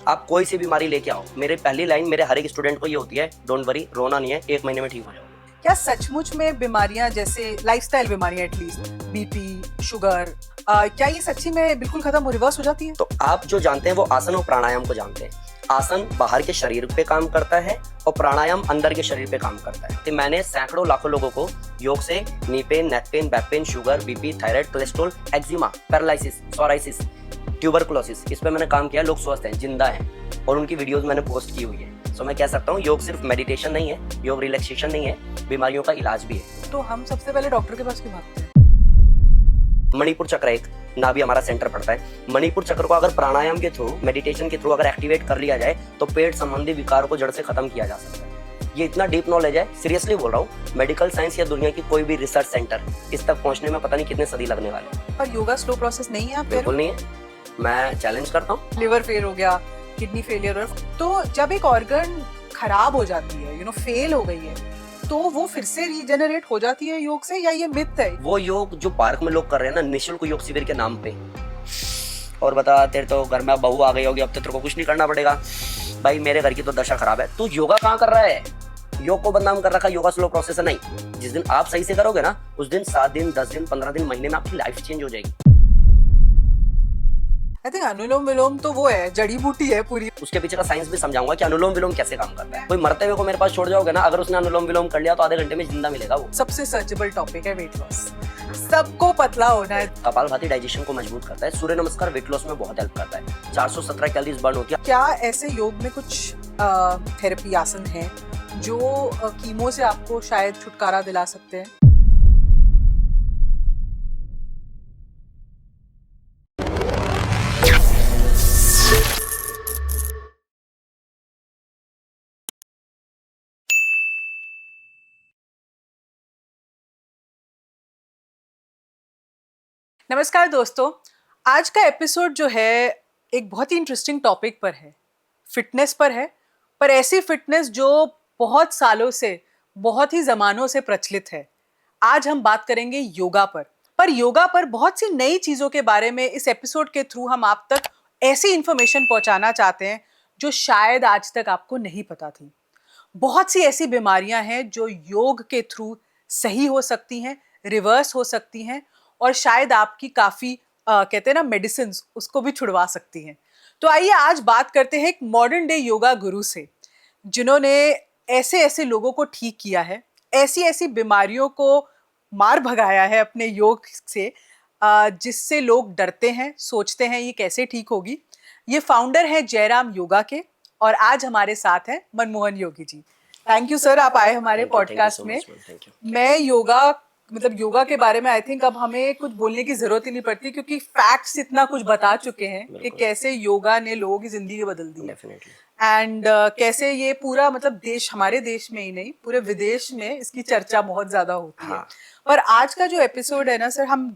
आप कोई सी बीमारी लेके आओ, मेरे पहली लाइन मेरे हर एक स्टूडेंट को ये होती है, डोंट वरी, रोना नहीं है, 1 महीने में ठीक हो जाओगे। क्या सचमुच में बीमारियां जैसे लाइफस्टाइल बीमारियां एटलीस्ट बीपी, शुगर, क्या ये सच्ची में बिल्कुल खत्म हो रिवर्स हो जाती है? तो आप जो जानते हैं वो आसन और प्राणायाम को जानते हैं। आसन बाहर के शरीर पे काम करता है और प्राणायाम अंदर के शरीर पे काम करता है। तो मैंने सैकड़ों लाखों लोगों को योग से नी pain, neck pain, back pen, sugar, BP, thyroid, cholesterol, eczema, paralysis, psoriasis, tuberculosis, इस पे मैंने काम किया। लोग स्वस्थ हैं, जिंदा हैं और उनकी वीडियोस मैंने पोस्ट की हुई है। सो मैं कह सकता हूँ योग सिर्फ मेडिटेशन नहीं है, योग रिलैक्सेशन नहीं है, बीमारियों का इलाज भी है। तो हम सबसे पहले डॉक्टर के पास क्यों भागते हैं? मणिपुर चक्र एक नाभि हमारा सेंटर पड़ता है। मणिपुर चक्र को अगर प्राणायाम के थ्रू, मेडिटेशन के थ्रू अगर एक्टिवेट कर लिया जाए तो पेट संबंधी विकार को जड़ से खत्म किया जा सकता है। ये इतना डीप नॉलेज है, सीरियसली बोल रहा हूँ। मेडिकल साइंस या दुनिया की कोई भी रिसर्च सेंटर इस तक पहुंचने में पता नहीं कितने सदी लगने वाले हैं। पर योगा स्लो प्रोसेस नहीं है? आप बिल्कुल नहीं है, मैं चैलेंज करता हूँ। लिवर फेल हो गया, किडनी फेलियर, तो जब एक ऑर्गन खराब हो जाती है, फेल हो गई है, तो वो फिर से रीजेनरेट हो जाती है योग से, या ये मिथ है? वो योग जो पार्क में लोग कर रहे हैं ना, निःशुल्क योग शिविर के नाम पे, और बता तेरे तो घर में बहू आ गई होगी, अब तो तेरे को कुछ नहीं करना पड़ेगा। भाई मेरे घर की तो दशा खराब है, तू योगा कहाँ कर रहा है? योग को बदनाम कर रखा, योगा स्लो प्रोसेस है। नहीं, जिस दिन आप सही से करोगे ना, उस दिन 7 दिन, 10 दिन, 15 दिन, महीने में आपकी लाइफ चेंज हो जाएगी। आई थिंक अनुलोम विलोम तो वो है, जड़ी बूटी है पूरी। उसके पीछे का साइंस भी समझाऊंगा कि अनुलोम विलोम कैसे काम करता है। कोई मरते हुए को मेरे पास छोड़ जाओगे ना, अगर उसने अनुलोम विलोम कर लिया तो आधे घंटे में जिंदा मिलेगा वो। सबसे सर्चेबल टॉपिक है वेट लॉस। सबको पतला होना है। कपालभाति डाइजेशन को मजबूत करता है। सूर्य नमस्कार वेट लॉस में बहुत हेल्प करता है। 417 कैलोरीज बर्न होती है। क्या ऐसे योग में कुछ थेरेपी आसन है जो कीमो से आपको शायद छुटकारा दिला सकते हैं? नमस्कार दोस्तों, आज का एपिसोड जो है एक बहुत ही इंटरेस्टिंग टॉपिक पर है, फिटनेस पर है, पर ऐसी फिटनेस जो बहुत सालों से, बहुत ही ज़मानों से प्रचलित है। आज हम बात करेंगे योगा पर योगा पर बहुत सी नई चीज़ों के बारे में इस एपिसोड के थ्रू हम आप तक ऐसी इंफॉर्मेशन पहुंचाना चाहते हैं जो शायद आज तक आपको नहीं पता थी। बहुत सी ऐसी बीमारियां हैं जो योग के थ्रू सही हो सकती हैं, रिवर्स हो सकती हैं और शायद आपकी काफ़ी कहते हैं ना मेडिसिन, उसको भी छुड़वा सकती हैं। तो आइए आज बात करते हैं एक मॉडर्न डे योगा गुरु से, जिन्होंने ऐसे ऐसे लोगों को ठीक किया है, ऐसी ऐसी बीमारियों को मार भगाया है अपने योग से, जिससे लोग डरते हैं, सोचते हैं ये कैसे ठीक होगी। ये फाउंडर है जयराम योगा के और आज हमारे साथ हैं Manmohan Yogi ji. Thank you sir, आप आए हमारे पॉडकास्ट में। मैं योगा के बारे में आई थिंक अब हमें कुछ बोलने की जरूरत ही नहीं पड़ती, क्योंकि फैक्ट्स इतना कुछ बता चुके हैं कि कैसे योगा ने लोगों की जिंदगी बदल दी है एंड कैसे ये पूरा देश, हमारे देश में ही नहीं पूरे विदेश में इसकी चर्चा बहुत ज्यादा होती है। पर आज का जो एपिसोड है ना सर, हम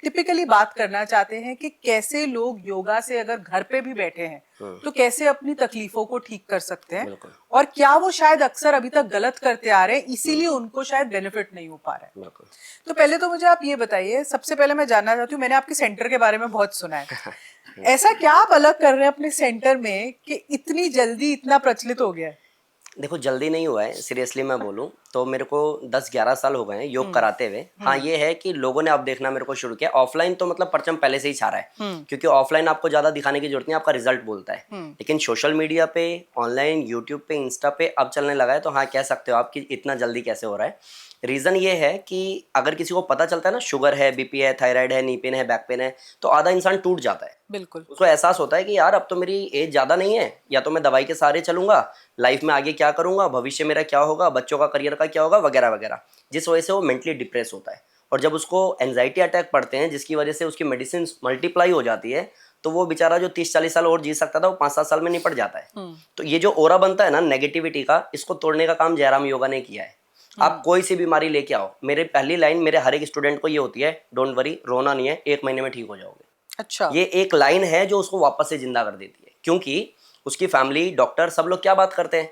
टिपिकली बात करना चाहते हैं कि कैसे लोग योगा से अगर घर पे भी बैठे हैं तो कैसे अपनी तकलीफों को ठीक कर सकते हैं, और क्या वो शायद अक्सर अभी तक गलत करते आ रहे हैं, इसीलिए उनको शायद बेनिफिट नहीं हो पा रहा है। तो पहले तो मुझे आप ये बताइए, सबसे पहले मैं जानना चाहती हूँ, मैंने आपके सेंटर के बारे में बहुत सुना है, ऐसा क्या आप अलग कर रहे हैं अपने सेंटर में कि इतनी जल्दी इतना प्रचलित हो गया है? देखो, जल्दी नहीं हुआ है, सीरियसली मैं बोलूं तो मेरे को 10-11 साल हो गए हैं योग कराते हुए। हाँ, ये है कि लोगों ने अब देखना मेरे को शुरू किया। ऑफलाइन तो परचम पहले से ही छा रहा है, क्योंकि ऑफलाइन आपको ज्यादा दिखाने की जरूरत नहीं, आपका रिजल्ट बोलता है। लेकिन सोशल मीडिया पे, ऑनलाइन, यूट्यूब पे, इंस्टा पे अब चलने लगा है। तो हाँ, कह सकते हो आप कि इतना जल्दी कैसे हो रहा है। रीज़न ये है कि अगर किसी को पता चलता है ना, शुगर है, बीपी है, थायराइड है, नी पेन है, बैक पेन है, तो आधा इंसान टूट जाता है। बिल्कुल, उसको एहसास होता है कि यार अब तो मेरी एज ज़्यादा नहीं है, या तो मैं दवाई के सहारे चलूंगा, लाइफ में आगे क्या करूंगा, भविष्य मेरा क्या होगा, बच्चों का करियर का क्या होगा, वगैरह वगैरह, जिस वजह से वो मेंटली डिप्रेस होता है। और जब उसको एंजाइटी अटैक पड़ते हैं, जिसकी वजह से उसकी मेडिसिन मल्टीप्लाई हो जाती है, तो वो बेचारा जो 30-40 साल और जी सकता था, वो 5-7 साल में निपट जाता है। तो ये जो ओरा बनता है ना नेगेटिविटी का, इसको तोड़ने का काम जयराम योगा ने किया है। आप कोई सी बीमारी लेके आओ, मेरे पहली लाइन मेरे हर एक स्टूडेंट को ये होती है, डोंट वरी, रोना नहीं है, 1 महीने में ठीक हो जाओगे। अच्छा, ये एक लाइन है जो उसको वापस से जिंदा कर देती है, क्योंकि उसकी फैमिली, डॉक्टर, सब लोग क्या बात करते हैं,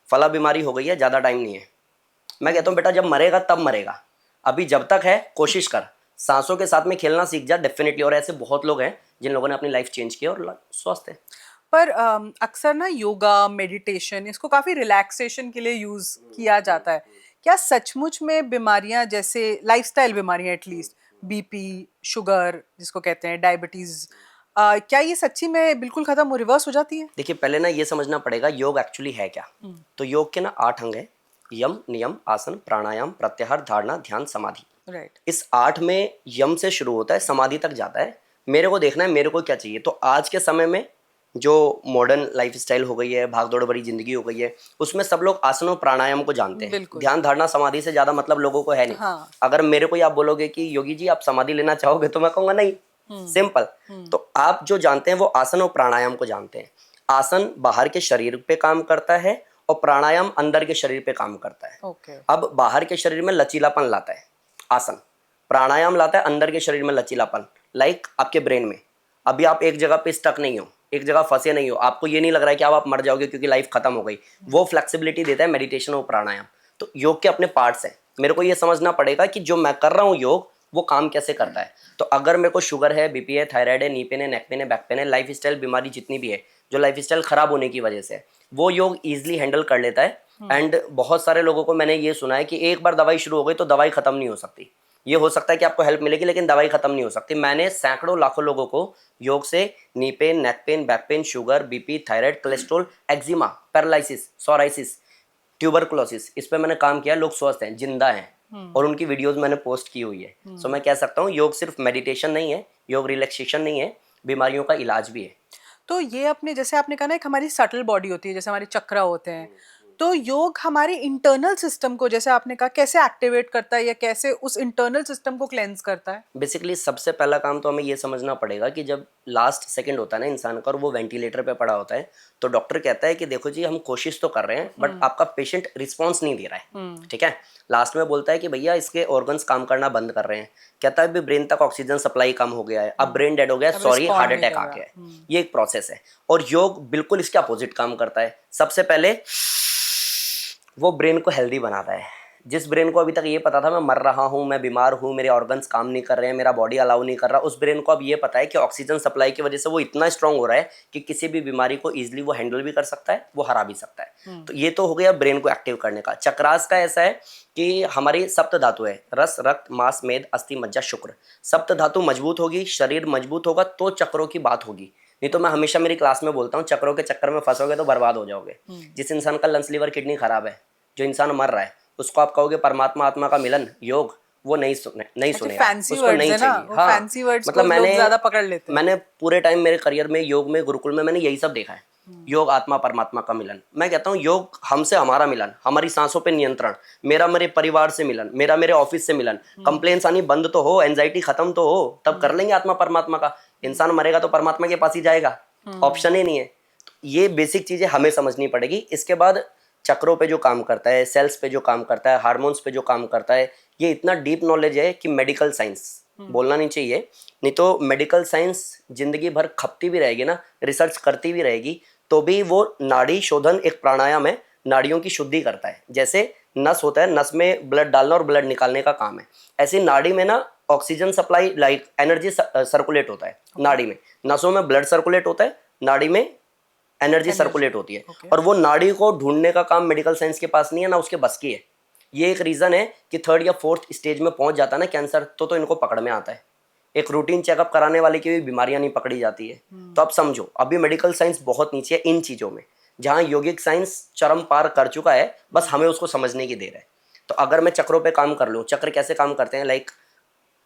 फला बीमारी हो गई है, ज्यादा टाइम नहीं है। मैं कहता हूँ बेटा, जब मरेगा तब मरेगा, अभी जब तक है कोशिश कर, सांसों के साथ में खेलना सीख जा डेफिनेटली। और ऐसे बहुत लोग हैं जिन लोगों ने अपनी लाइफ चेंज की और स्वस्थ है। पर अक्सर ना योगा मेडिटेशन इसको काफी रिलैक्सेशन के लिए यूज किया जाता है। क्या सचमुच में बीमारियां जैसे लाइफस्टाइल बीमारियां एटलीस्ट बीपी, शुगर जिसको कहते हैं डायबिटीज, क्या ये सच्ची में बिल्कुल खत्म हो रिवर्स हो जाती है? देखिए पहले ना ये समझना पड़ेगा योग एक्चुअली है क्या। तो योग के ना 8 अंग है: यम, नियम, आसन, प्राणायाम, प्रत्याहार, धारणा, ध्यान, समाधि। राइट। इस 8 में यम से शुरू होता है, समाधि तक जाता है। मेरे को देखना है मेरे को क्या चाहिए। तो आज के समय में जो मॉडर्न लाइफस्टाइल हो गई है, भाग दौड़ भरी जिंदगी हो गई है, उसमें सब लोग आसन और प्राणायाम को जानते हैं। बिल्कुल। ध्यान धारणा समाधि से ज्यादा मतलब लोगों को है नहीं। हाँ। अगर मेरे को ही आप बोलोगे कि योगी जी आप समाधि लेना चाहोगे, तो मैं कहूंगा नहीं, सिंपल। तो आप जो जानते हैं वो आसन और प्राणायाम को जानते हैं। आसन बाहर के शरीर पे काम करता है और प्राणायाम अंदर के शरीर पे काम करता है। ओके। अब बाहर के शरीर में लचीलापन लाता है आसन, प्राणायाम लाता है अंदर के शरीर में लचीलापन। लाइक आपके ब्रेन में अभी आप एक जगह पे स्टक नहीं हो, एक जगह फंसे नहीं हो, आपको ये नहीं लग रहा है कि अब आप मर जाओगे क्योंकि लाइफ खत्म हो गई, वो फ्लेक्सिबिलिटी देता है मेडिटेशन और प्राणायाम। तो योग के अपने पार्ट्स हैं। मेरे को ये समझना पड़ेगा कि जो मैं कर रहा हूँ योग वो काम कैसे करता है। तो अगर मेरे को शुगर है, बीपी है, थायराइड है, नी पेन है, नेक पेन है, बैक पेन है, लाइफ स्टाइल बीमारी जितनी भी है जो लाइफ स्टाइल खराब होने की वजह से, वो योग ईजिली हैंडल कर लेता है। एंड बहुत सारे लोगों को मैंने ये सुना है कि एक बार दवाई शुरू हो गई तो दवाई खत्म नहीं हो सकती। ये हो सकता है कि आपको हेल्प मिलेगी लेकिन दवाई खत्म नहीं हो सकती। मैंने सैकड़ों लाखों लोगों को योग से नी pain, neck pain, back pen, sugar, BP, thyroid, cholesterol, eczema, paralysis, psoriasis, tuberculosis, इस पे मैंने काम किया। लोग स्वस्थ हैं, जिंदा हैं और उनकी वीडियोस मैंने पोस्ट की हुई है। सो मैं कह सकता हूँ योग सिर्फ मेडिटेशन नहीं है, योग रिलैक्सेशन नहीं है, बीमारियों का इलाज भी है। तो ये अपने जैसे आपने कहा ना एक हमारी सटल बॉडी होती है, जैसे हमारे चक्र होते हैं, तो योग हमारे इंटरनल सिस्टम को जैसे आपने कहा कैसे एक्टिवेट करता है या कैसे उस इंटरनल सिस्टम को क्लेंस करता है? बेसिकली सबसे पहला काम तो हमें ये समझना पड़ेगा कि जब लास्ट सेकंड होता है ना इंसान का और वो वेंटिलेटर पे पड़ा होता है, तो डॉक्टर कहता है कि देखो जी हम कोशिश तो कर रहे हैं बट आपका पेशेंट रिस्पॉन्स नहीं दे रहा है, ठीक है। लास्ट में बोलता है कि भैया इसके ऑर्गन्स काम करना बंद कर रहे हैं। कहता है भी ब्रेन तक ऑक्सीजन सप्लाई कम हो गया है, अब ब्रेन डेड हो गया, सॉरी respond हार्ट नहीं अटैक कर आ रहा। गया है। ये एक प्रोसेस है और योग बिल्कुल इसके अपोजिट काम करता है। सबसे पहले वो ब्रेन को हेल्दी बनाता है। जिस ब्रेन को अभी तक ये पता था मैं मर रहा हूँ, मैं बीमार हूँ, मेरे ऑर्गन्स काम नहीं कर रहे हैं, मेरा बॉडी अलाउ नहीं कर रहा, उस ब्रेन को अब ये पता है कि ऑक्सीजन सप्लाई की वजह से वो इतना स्ट्रांग हो रहा है कि किसी भी बीमारी को ईजिली वो हैंडल भी कर सकता है, वो हरा भी सकता है। तो ये तो हो गया ब्रेन को एक्टिव करने का। चक्रास का ऐसा है कि हमारी सप्त धातु है: रस, रक्त, मांस, मेद, अस्थि, मज्जा, शुक्र। सप्त धातु मजबूत होगी, शरीर मजबूत होगा तो चक्रों की बात होगी। नहीं तो मैं हमेशा मेरी क्लास में बोलता हूँ चक्रों के चक्कर में फंसोगे तो बर्बाद हो जाओगे। जिस इंसान का लंग्स, लिवर, किडनी खराब है, जो इंसान मर रहा है, उसको आप कहोगे परमात्मा आत्मा का मिलन योग, वो नहीं सुनेगा, फैंसी उसको वर्ड्स नहीं है ना, चाहिए। वो हाँ, फैंसी वर्ड्स मतलब को लोग ज्यादा पकड़ लेते हैं। मैंने पूरे टाइम मेरे करियर में योग में, गुरुकुल में, मैंने यही सब देखा है। योग आत्मा परमात्मा का मिलन। मैं कहता हूँ योग हमसे हमारा मिलन, हमारी सांसों पे नियंत्रण, मेरा मेरे परिवार से मिलन, मेरा मेरे ऑफिस से मिलन। कंप्लेंट्स आनी बंद तो हो, एंजाइटी खत्म तो हो, तब कर लेंगे आत्मा परमात्मा का। इंसान मरेगा तो परमात्मा के पास ही जाएगा, ऑप्शन ही नहीं है। तो ये बेसिक चीजें हमें समझनी पड़ेगी। इसके बाद चक्रों पे जो काम करता है, सेल्स पे जो काम करता है, हार्मोन्स पे जो काम करता है, ये इतना डीप नॉलेज है कि मेडिकल साइंस बोलना नहीं चाहिए। नहीं तो मेडिकल साइंस जिंदगी भर खपती भी रहेगी ना, रिसर्च करती भी रहेगी, तो भी वो नाड़ी शोधन एक प्राणायाम है, नाड़ियों की शुद्धि करता है। जैसे नस होता है, नस में ब्लड डालना और ब्लड निकालने का काम है, ऐसे नाड़ी में ना oxygen supply, like energy circulate होता है नाड़ी में। नसों में ब्लड सर्कुलेट होता है, नाड़ी में एनर्जी सर्कुलेट होती है। और वो नाड़ी को ढूंढने का काम मेडिकल साइंस के पास नहीं है, ना उसके बस की है। ये एक रीजन है कि 3rd या 4th स्टेज में पहुंच जाता है ना कैंसर, तो इनको पकड़ में आता है। एक रूटीन चेकअप कराने वाले की भी बीमारियां नहीं पकड़ी जाती है। तो अब समझो अभी मेडिकल साइंस बहुत नीचे है इन चीजों में, जहां योगिक साइंस चरम पार कर चुका है, बस हमें उसको समझने की देर है। तो अगर मैं चक्रों पे काम कर लूँ, चक्र कैसे काम करते हैं, लाइक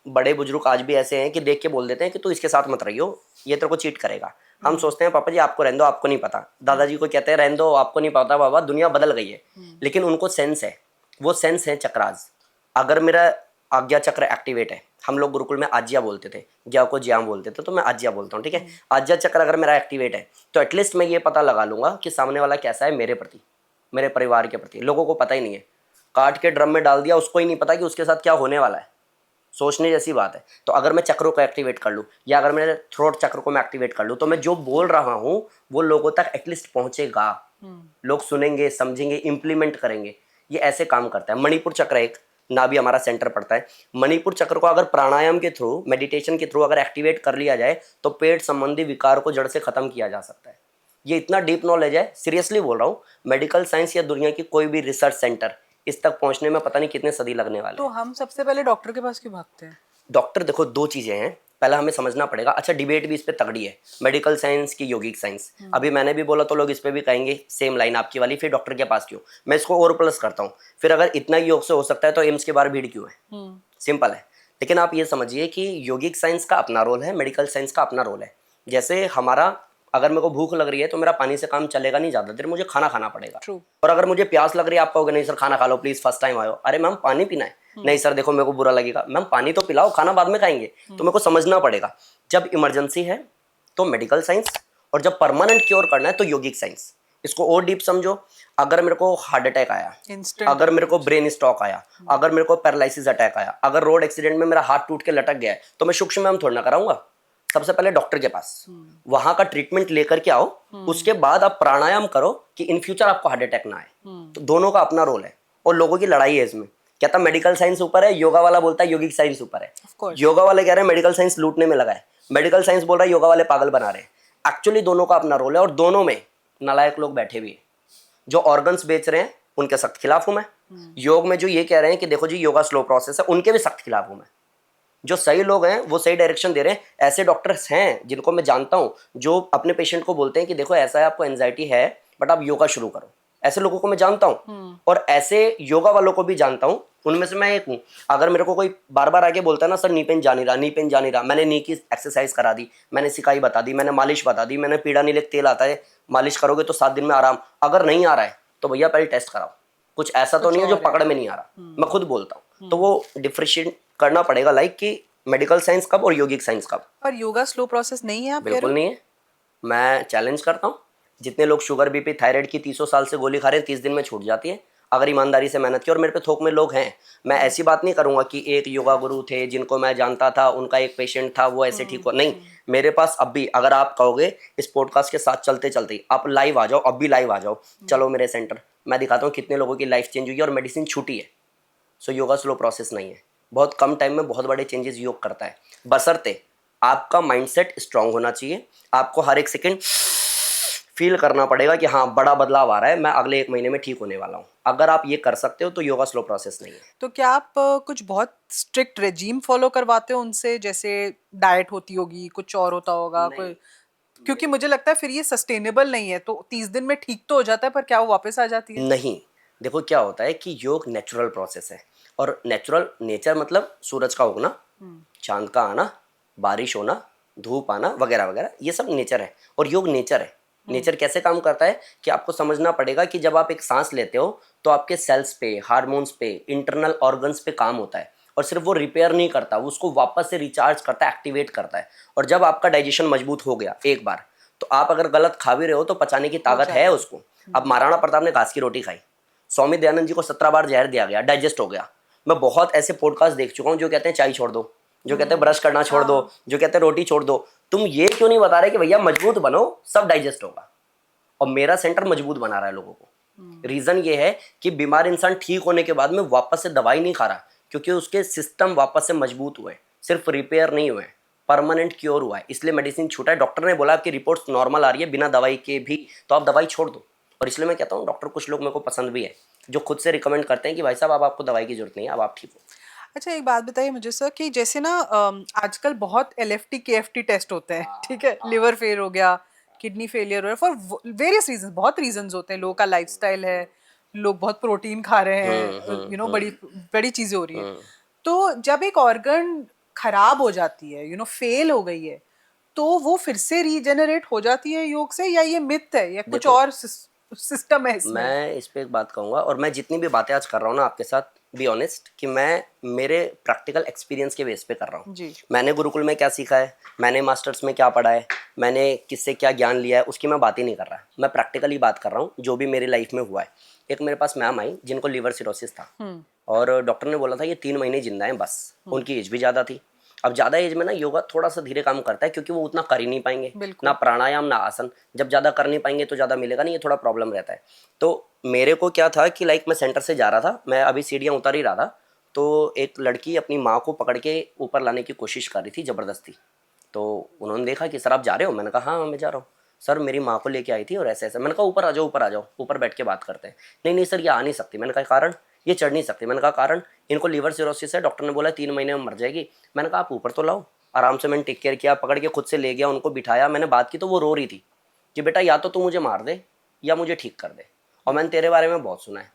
बड़े बुजुर्ग आज भी ऐसे हैं कि देख के बोल देते हैं कि तू इसके साथ मत रहियो, ये तेरे को चीट करेगा। हम सोचते हैं पापा जी आपको रहने दो, आपको नहीं पता। दादाजी को कहते हैं रहने दो, आपको नहीं पता बाबा, दुनिया बदल गई है। लेकिन उनको सेंस है, वो सेंस है चक्रास। अगर मेरा आज्ञा चक्र एक्टिवेट है, हम लोग गुरुकुल में आज्ञा बोलते थे, ज्ञा को ज्याम बोलते थे, तो मैं आज्ञा बोलता हूँ, ठीक है। आज्ञा चक्र अगर मेरा एक्टिवेट है तो एटलीस्ट मैं ये पता लगा लूंगा कि सामने वाला कैसा है मेरे प्रति, मेरे परिवार के प्रति। लोगों को पता ही नहीं है, काट के ड्रम में डाल दिया, उसको ही नहीं पता कि उसके साथ क्या होने वाला है। सोचने जैसी बात है। तो अगर मैं चक्रों को एक्टिवेट कर लूँ, या अगर मेरे थ्रोट चक्र को मैं एक्टिवेट कर लूँ, तो मैं जो बोल रहा हूँ वो लोगों तक एटलीस्ट पहुंचेगा। लोग सुनेंगे, समझेंगे, इंप्लीमेंट करेंगे। ये ऐसे काम करता है। मणिपुर चक्र एक नाभि हमारा सेंटर पड़ता है। मणिपुर चक्र को अगर प्राणायाम के थ्रू, मेडिटेशन के थ्रू अगर एक्टिवेट कर लिया जाए तो पेट संबंधी विकार को जड़ से खत्म किया जा सकता है। ये इतना डीप नॉलेज है, सीरियसली बोल रहा हूँ। मेडिकल साइंस या दुनिया की कोई भी रिसर्च सेंटर इस तक पहुंचने में पता नहीं कितने सदी लगने वाले तो हैं। हम सबसे पहले डॉक्टर के पास क्यों भागते हैं? डॉक्टर देखो, दो चीजें हैं, पहला हमें समझना पड़ेगा। अच्छा, डिबेट भी इस पे तगड़ी है, मेडिकल साइंस की योगिक साइंस। अभी मैंने भी बोला तो लोग इस पे भी कहेंगे सेम लाइन आपकी वाली, फिर डॉक्टर के पास क्यों। मैं इसको और प्लस करता हूँ, फिर अगर इतना ही योग से हो सकता है तो एम्स के बाहर भीड़ क्यों है। सिंपल है। लेकिन आप ये समझिए कि योगिक साइंस का अपना रोल है, मेडिकल साइंस का अपना रोल है। जैसे हमारा, अगर मेरे को भूख लग रही है तो मेरा पानी से काम चलेगा नहीं, ज़्यादा देर मुझे खाना खाना पड़ेगा। ट्रू। और अगर मुझे प्यास लग रही है, आप कहोगे नहीं सर खाना खा लो प्लीज, फर्स्ट टाइम आयो, अरे मैम पानी पीना है। नहीं सर देखो मेरे को बुरा लगेगा, मैम पानी तो पिलाओ, खाना बाद में खाएंगे। तो मेरे को समझना पड़ेगा, जब इमरजेंसी है तो मेडिकल साइंस, और जब परमानेंट क्योर करना है तो योगिक साइंस। इसको और डीप समझो, अगर मेरे को हार्ट अटैक आया, इंस्टेंट। अगर मेरे को ब्रेन स्ट्रोक आया, अगर मेरे को पैरालिसिस अटैक आया, अगर रोड एक्सीडेंट में मेरा हाथ टूट के लटक गया है, तो मैं सूक्ष्म में थोड़ा ना कराऊंगा। सबसे पहले डॉक्टर के पास वहां का ट्रीटमेंट लेकर के आओ, उसके बाद आप प्राणायाम करो कि इन फ्यूचर आपको हार्ट अटैक ना आए। तो दोनों का अपना रोल है, और लोगों की लड़ाई है इसमें। कहता मेडिकल साइंस ऊपर है, योगा वाला बोलता है योगिक साइंस ऊपर है। Of course. योगा वाले कह रहे हैं मेडिकल साइंस लूटने में लगा है, मेडिकल साइंस बोल रहा है योगा वाले पागल बना रहे हैं। एक्चुअली दोनों का अपना रोल है, और दोनों में नालायक लोग बैठे भी हैं। जो ऑर्गन्स बेच रहे हैं उनके सख्त खिलाफ हूं मैं। योग में जो ये कह रहे हैं कि देखो जी योगा स्लो प्रोसेस है, उनके भी सख्त खिलाफ हूं मैं। जो सही लोग हैं वो सही डायरेक्शन दे रहे हैं। ऐसे डॉक्टर्स हैं जिनको मैं जानता हूं, जो अपने पेशेंट को बोलते हैं कि देखो ऐसा है, आपको एंजाइटी है बट आप योगा शुरू करो। ऐसे लोगों को मैं जानता हूं, और ऐसे योगा वालों को भी जानता हूं। उनमें से मैं एक हूं। अगर मेरे को कोई बार बार आके बोलता है ना सर नी पेन जा नहीं रहा, नी पेन जा नहीं रहा, मैंने नी की एक्सरसाइज करा दी, मैंने सिकाई बता दी, मैंने मालिश बता दी, मैंने पीड़ा नीले तेल आता है, मालिश करोगे तो 7 दिन में आराम। अगर नहीं आ रहा है तो भैया पहले टेस्ट कराओ, कुछ ऐसा तो नहीं है जो पकड़ में नहीं आ रहा। मैं खुद बोलता हूँ। तो वो डिफरेंशिएट करना पड़ेगा, लाइक कि मेडिकल साइंस कब और योगिक साइंस कब। पर योगा स्लो प्रोसेस नहीं है, आप कह रहे बिल्कुल हो? नहीं है। मैं चैलेंज करता हूँ, जितने लोग शुगर बीपी थायराइड की 300 साल से गोली खा रहे हैं 30 दिन में छूट जाती है, अगर ईमानदारी से मेहनत की। और मेरे पे थोक में लोग हैं। मैं ऐसी बात नहीं करूंगा कि एक योगा गुरु थे जिनको मैं जानता था, उनका एक पेशेंट था वो ऐसे ठीक हो, नहीं। मेरे पास अब भी, अगर आप कहोगे इस पॉडकास्ट के साथ चलते चलते आप लाइव आ जाओ, अब भी लाइव आ जाओ, चलो मेरे सेंटर, मैं दिखाता हूँ कितने लोगों की लाइफ चेंज हुई है और मेडिसिन छूटी है। सो योगा स्लो प्रोसेस नहीं है, बहुत कम टाइम में बहुत बड़े चेंजेस योग करता है, बशर्ते आपका माइंडसेट स्ट्रांग होना चाहिए। आपको हर एक सेकंड फील करना पड़ेगा कि हाँ बड़ा बदलाव आ रहा है, मैं अगले 1 महीने में ठीक होने वाला हूँ। अगर आप ये कर सकते हो तो योगा स्लो प्रोसेस नहीं है। तो क्या आप कुछ बहुत स्ट्रिक्ट रेजीम फॉलो करवाते हो उनसे, जैसे डाइट होती होगी, कुछ और होता होगा कोई? क्योंकि मुझे लगता है फिर ये सस्टेनेबल नहीं है। तो 30 दिन में ठीक तो हो जाता है, पर क्या वो वापस आ जाती है? नहीं, देखो क्या होता है कि योग नेचुरल प्रोसेस है, और नेचुरल नेचर मतलब सूरज का उगना, चांद का आना, बारिश होना, धूप आना वगैरह वगैरह, ये सब नेचर है। और योग नेचर है। नेचर कैसे काम करता है कि आपको समझना पड़ेगा कि जब आप एक सांस लेते हो तो आपके सेल्स पे, हार्मोन्स पे, इंटरनल ऑर्गन्स पे काम होता है, और सिर्फ वो रिपेयर नहीं करता, वो उसको वापस से रिचार्ज करता है, एक्टिवेट करता है। और जब आपका डाइजेशन मजबूत हो गया एक बार, तो आप अगर गलत खा भी रहे हो तो पचाने की ताकत है उसको। अब महाराणा प्रताप ने घास की रोटी खाई, स्वामी दयानंद जी को 17 बार जहर दिया गया, डाइजेस्ट हो गया। मैं बहुत ऐसे पॉडकास्ट देख चुका हूँ जो कहते हैं चाय छोड़ दो, जो कहते हैं ब्रश करना छोड़ दो, जो कहते हैं रोटी छोड़ दो। तुम ये क्यों नहीं बता रहे कि भैया मजबूत बनो, सब डाइजेस्ट होगा। और मेरा सेंटर मजबूत बना रहा है लोगों को। रीजन ये है कि बीमार इंसान ठीक होने के बाद में वापस से दवाई नहीं खा रहा, क्योंकि उसके सिस्टम वापस से मजबूत हुए, सिर्फ रिपेयर नहीं हुए, परमानेंट क्योर हुआ है। इसलिए मेडिसिन छूटा है। डॉक्टर ने बोला आपकी रिपोर्ट्स नॉर्मल आ रही है बिना दवाई के भी, तो आप दवाई छोड़ दो। और इसलिए मैं कहता हूँ डॉक्टर, कुछ लोग मेरे को पसंद भी है जो खुद से रिकमेंड करते हैं कि भाई साहब अब आपको दवाई की जरूरत नहीं है, अब आप ठीक हो। अच्छा, एक बात बताइए मुझे सर, कि जैसे ना आजकल बहुत LFT KFT टेस्ट होते हैं, ठीक है? लिवर फेल हो गया, किडनी फेलियर हो रहा है, फॉर वेरियस रीजंस, बहुत रीजंस होते हैं। लोगों का लाइफस्टाइल है, लोग बहुत प्रोटीन खा रहे हैं, बड़ी बड़ी चीजें हो रही है। तो जब एक ऑर्गन खराब हो जाती है, फेल हो गई है, तो वो फिर से रीजेनरेट हो जाती है योग से, या ये मिथ है, या कुछ देखो, और सिस्टम है इसमें? मैं इस पे एक बात कहूँगा, और मैं जितनी भी बातें आज कर रहा हूँ ना आपके साथ, बी ऑनेस्ट, कि मैं मेरे प्रैक्टिकल एक्सपीरियंस के बेस पे कर रहा हूँ। जी। मैंने गुरुकुल में क्या सीखा है, मैंने मास्टर्स में क्या पढ़ा है, मैंने किससे क्या ज्ञान लिया है, उसकी मैं बात ही नहीं कर रहा। मैं प्रैक्टिकली बात कर रहा हूँ जो भी मेरी लाइफ में हुआ है। एक मेरे पास मैम आई जिनको लिवर सिरोसिस था, और डॉक्टर ने बोला था ये 3 महीने जिंदा हैं बस। उनकी एज भी ज़्यादा थी। अब ज़्यादा एज में ना योगा थोड़ा सा धीरे काम करता है, क्योंकि वो उतना कर ही नहीं पाएंगे, ना प्राणायाम ना आसन। जब ज़्यादा कर नहीं पाएंगे तो ज़्यादा मिलेगा नहीं, ये थोड़ा प्रॉब्लम रहता है। तो मेरे को क्या था कि लाइक मैं सेंटर से जा रहा था, मैं अभी सीढ़ियाँ उतर ही रहा था, तो एक लड़की अपनी माँ को पकड़ के ऊपर लाने की कोशिश कर रही थी ज़बरदस्ती। तो उन्होंने देखा कि सर आप जा रहे हो, मैंने कहा हाँ मैं जा रहा हूँ। सर मेरी माँ को लेके आई थी और ऐसे ऐसे। मैंने कहा ऊपर आ जाओ, ऊपर आ जाओ, ऊपर बैठ के बात करते हैं। नहीं नहीं सर ये आ नहीं सकती। मैंने कहा कारण, ये चढ़ नहीं सकती। मैंने कहा कारण, इनको लीवर सिरोसिस है, डॉक्टर ने बोला 3 महीने में मर जाएगी। मैंने कहा आप ऊपर तो लाओ। आराम से मैंने टेक केयर किया, पकड़ के खुद से ले गया, उनको बिठाया, मैंने बात की तो वो रो रही थी कि बेटा या तो तू मुझे मार दे या मुझे ठीक कर दे, और मैंने तेरे बारे में बहुत सुना है।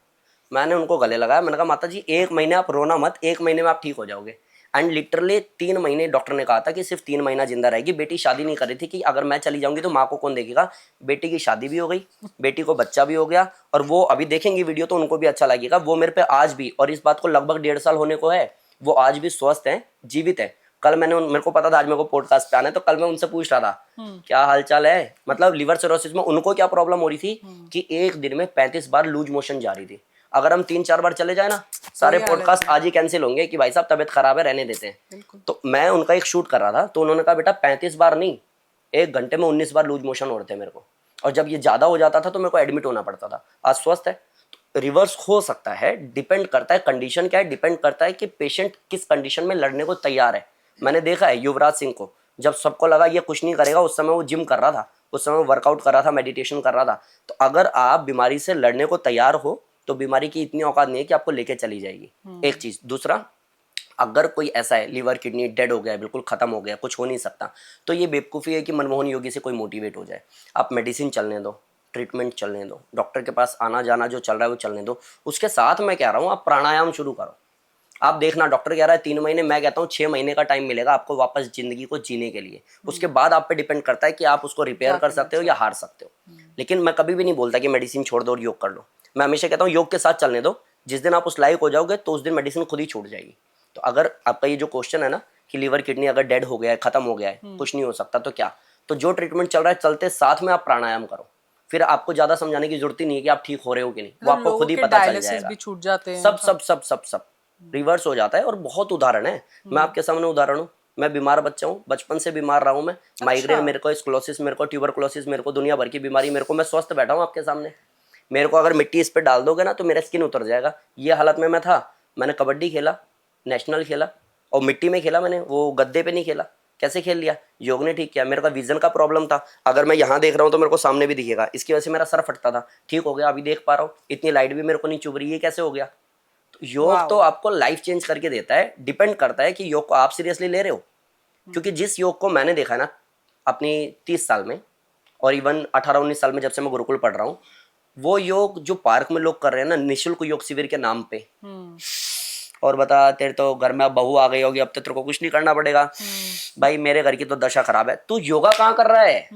मैंने उनको गले लगाया, मैंने कहा माता जी 1 महीने आप रोना मत, 1 महीने में आप ठीक हो जाओगे। एंड लिटरली 3 महीने डॉक्टर ने कहा था कि सिर्फ 3 महीना जिंदा रहेगी। बेटी शादी नहीं कर रही थी कि अगर मैं चली जाऊंगी तो माँ को कौन देखेगा। बेटी की शादी भी हो गई, बेटी को बच्चा भी हो गया, और वो अभी देखेंगी वीडियो तो उनको भी अच्छा लगेगा। वो मेरे पे आज भी, और इस बात को लगभग 1.5 साल होने को है, वो आज भी स्वस्थ हैं, जीवित है। कल मेरे को पता था आज मेरे को पॉडकास्ट पे आना है, तो कल मैं उनसे पूछ रहा था क्या हालचाल है। मतलब लिवर सिरोसिस में उनको क्या प्रॉब्लम हो रही थी कि एक दिन में 35 बार लूज मोशन जा रही थी। अगर हम 3-4 बार चले जाए ना, सारे पॉडकास्ट आज ही कैंसिल होंगे कि भाई साहब तबीयत खराब है, रहने देते हैं। तो मैं उनका एक शूट कर रहा था, तो उन्होंने कहा बेटा 35 बार नहीं, 1 घंटे में 19 बार लूज मोशन हो रहे थे मेरे को, और जब ये ज्यादा हो जाता था तो मेरे को एडमिट होना पड़ता था। आज स्वस्थ है। तो रिवर्स हो सकता है, डिपेंड करता है कंडीशन क्या है, डिपेंड करता है कि पेशेंट किस कंडीशन में लड़ने को तैयार है। मैंने देखा है युवराज सिंह को, जब सबको लगा ये कुछ नहीं करेगा, उस समय वो जिम कर रहा था, उस समय वर्कआउट कर रहा था, मेडिटेशन कर रहा था। तो अगर आप बीमारी से लड़ने को तैयार हो तो बीमारी की इतनी औकात नहीं है कि आपको लेके चली जाएगी। एक चीज। दूसरा, अगर कोई ऐसा है लीवर किडनी डेड हो गया है, बिल्कुल खत्म हो गया, कुछ हो नहीं सकता, तो ये बेवकूफ़ी है कि मनमोहन योगी से कोई मोटिवेट हो जाए। आप मेडिसिन चलने दो, ट्रीटमेंट चलने दो, डॉक्टर के पास आना जाना जो चल रहा है वो चलने दो। उसके साथ मैं कह रहा हूँ आप प्राणायाम शुरू करो। आप देखना डॉक्टर कह रहा है 3 महीने, मैं कहता हूँ 6 महीने का टाइम मिलेगा आपको वापस जिंदगी को जीने के लिए। उसके बाद आप पे डिपेंड करता है कि आप उसको रिपेयर कर सकते हो या हार सकते हो। लेकिन मैं कभी भी नहीं बोलता कि मेडिसिन छोड़ दो और योग कर लो। मैं हमेशा कहता हूँ योग के साथ चलने दो। जिस दिन आप उस लायक हो जाओगे तो उस दिन मेडिसिन खुद ही छूट जाएगी। तो अगर आपका ये जो क्वेश्चन है ना कि लीवर किडनी अगर डेड हो गया है, खत्म हो गया है, कुछ नहीं हो सकता, तो क्या, तो जो ट्रीटमेंट चल रहा है चलते साथ में आप प्राणायाम करो। फिर आपको ज्यादा समझाने की जरूरत ही नहीं है कि आप ठीक हो रहे हो कि नहीं, वो आपको खुद ही पता चल जाएगा। भी छूट जाते हैं, सब सब सब सब सब रिवर्स हो जाता है। और बहुत उदाहरण है, मैं आपके सामने उदाहरण हूँ। मैं बीमार बच्चा हूँ, बचपन से बीमार रहा हूँ मैं। माइग्रेन मेरे को, स्क्लोसिस मेरे को, ट्यूबरकुलोसिस मेरे को, दुनिया भर की बीमारी मेरे को, मैं स्वस्थ बैठा हूँ आपके सामने। मेरे को अगर मिट्टी इस पे डाल दोगे ना तो मेरा स्किन उतर जाएगा। ये हालत में मैं था। मैंने कबड्डी खेला, नेशनल खेला, और मिट्टी में खेला मैंने, वो गद्दे पे नहीं खेला। कैसे खेल लिया? योग ने ठीक किया। मेरे का विजन का प्रॉब्लम था, अगर मैं यहाँ देख रहा हूँ तो मेरे को सामने भी दिखेगा, इसकी वजह से मेरा सर फटता था, ठीक हो गया, अभी देख पा रहा हूँ, इतनी लाइट भी मेरे को नहीं चुभ रही। ये कैसे हो गया? तो योग तो आपको लाइफ चेंज करके देता है। डिपेंड करता है कि योग को आप सीरियसली ले रहे हो। क्योंकि जिस योग को मैंने देखा है ना अपनी 30 साल में, और इवन 18-19 साल में जब से मैं गुरुकुल पढ़ रहा हूँ, वो योग जो पार्क में लोग कर रहे हैं ना निःशुल्क योग शिविर के नाम पे, और बता तेरे तो घर में अब बहू आ गई होगी, अब तो तेरे को कुछ नहीं करना पड़ेगा। भाई मेरे घर की तो दशा खराब है, तू योगा कहाँ कर रहा है?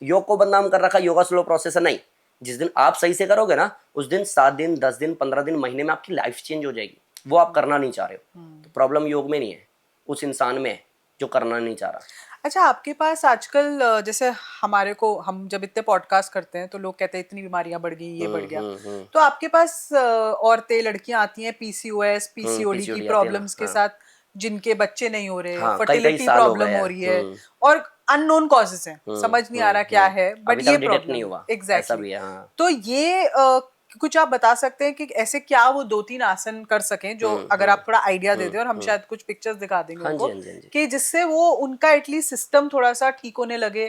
योग को बदनाम कर रखा, योगा स्लो प्रोसेस है। नहीं, जिस दिन आप सही से करोगे ना उस दिन 7 दिन, 10 दिन, 15 दिन, महीने में आपकी लाइफ चेंज हो जाएगी। वो आप करना नहीं चाह रहे हो। तो प्रॉब्लम योग में नहीं है, उस इंसान में है जो करना नहीं चाह रहा। अच्छा, आपके पास आजकल जैसे हमारे को, हम जब इतने पॉडकास्ट करते हैं तो लोग कहते हैं इतनी बीमारियां बढ़ गई, ये बढ़ गया, तो आपके पास औरतें, लड़कियां आती हैं पीसीओएस, पीसीओडी की प्रॉब्लम्स के साथ, जिनके बच्चे नहीं हो रहे, फर्टिलिटी प्रॉब्लम हो रही है, और अननोन कॉजेस हैं, समझ नहीं आ रहा क्या है, बट ये प्रॉब्लम नहीं हुआ। एग्जैक्टली। तो ये कुछ आप बता सकते हैं कि ऐसे क्या वो 2-3 आसन कर सकें जो, अगर आप थोड़ा आइडिया दे दें, और हम शायद कुछ पिक्चर्स दिखा देंगे उनको, कि जिससे वो उनका एटलीस्ट सिस्टम थोड़ा सा ठीक होने लगे,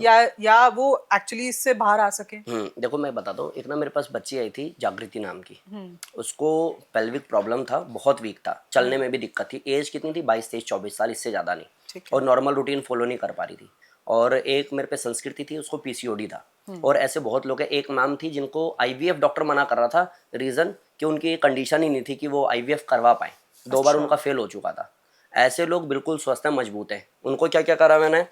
या वो एक्चुअली इससे बाहर आ सके। देखो मैं बताता हूँ। एक ना मेरे पास बच्ची आई थी जागृति नाम की, उसको पेल्विक प्रॉब्लम था, बहुत वीक था, चलने में भी दिक्कत थी। एज कितनी थी? 22, 23, 24 साल, इससे ज्यादा नहीं, और नॉर्मल रूटीन फॉलो नहीं कर पा रही थी। और एक मेरे पे संस्कृति थी, उसको पीसीओडी था। और ऐसे बहुत लोग हैं। एक मैम थी जिनको आईवीएफ डॉक्टर मना कर रहा था, रीजन कि उनकी कंडीशन ही नहीं थी कि वो आईवीएफ करवा पाए, 2 बार उनका फेल हो चुका था। ऐसे लोग बिल्कुल स्वस्थ है, मजबूत है। उनको क्या क्या करा मैंने?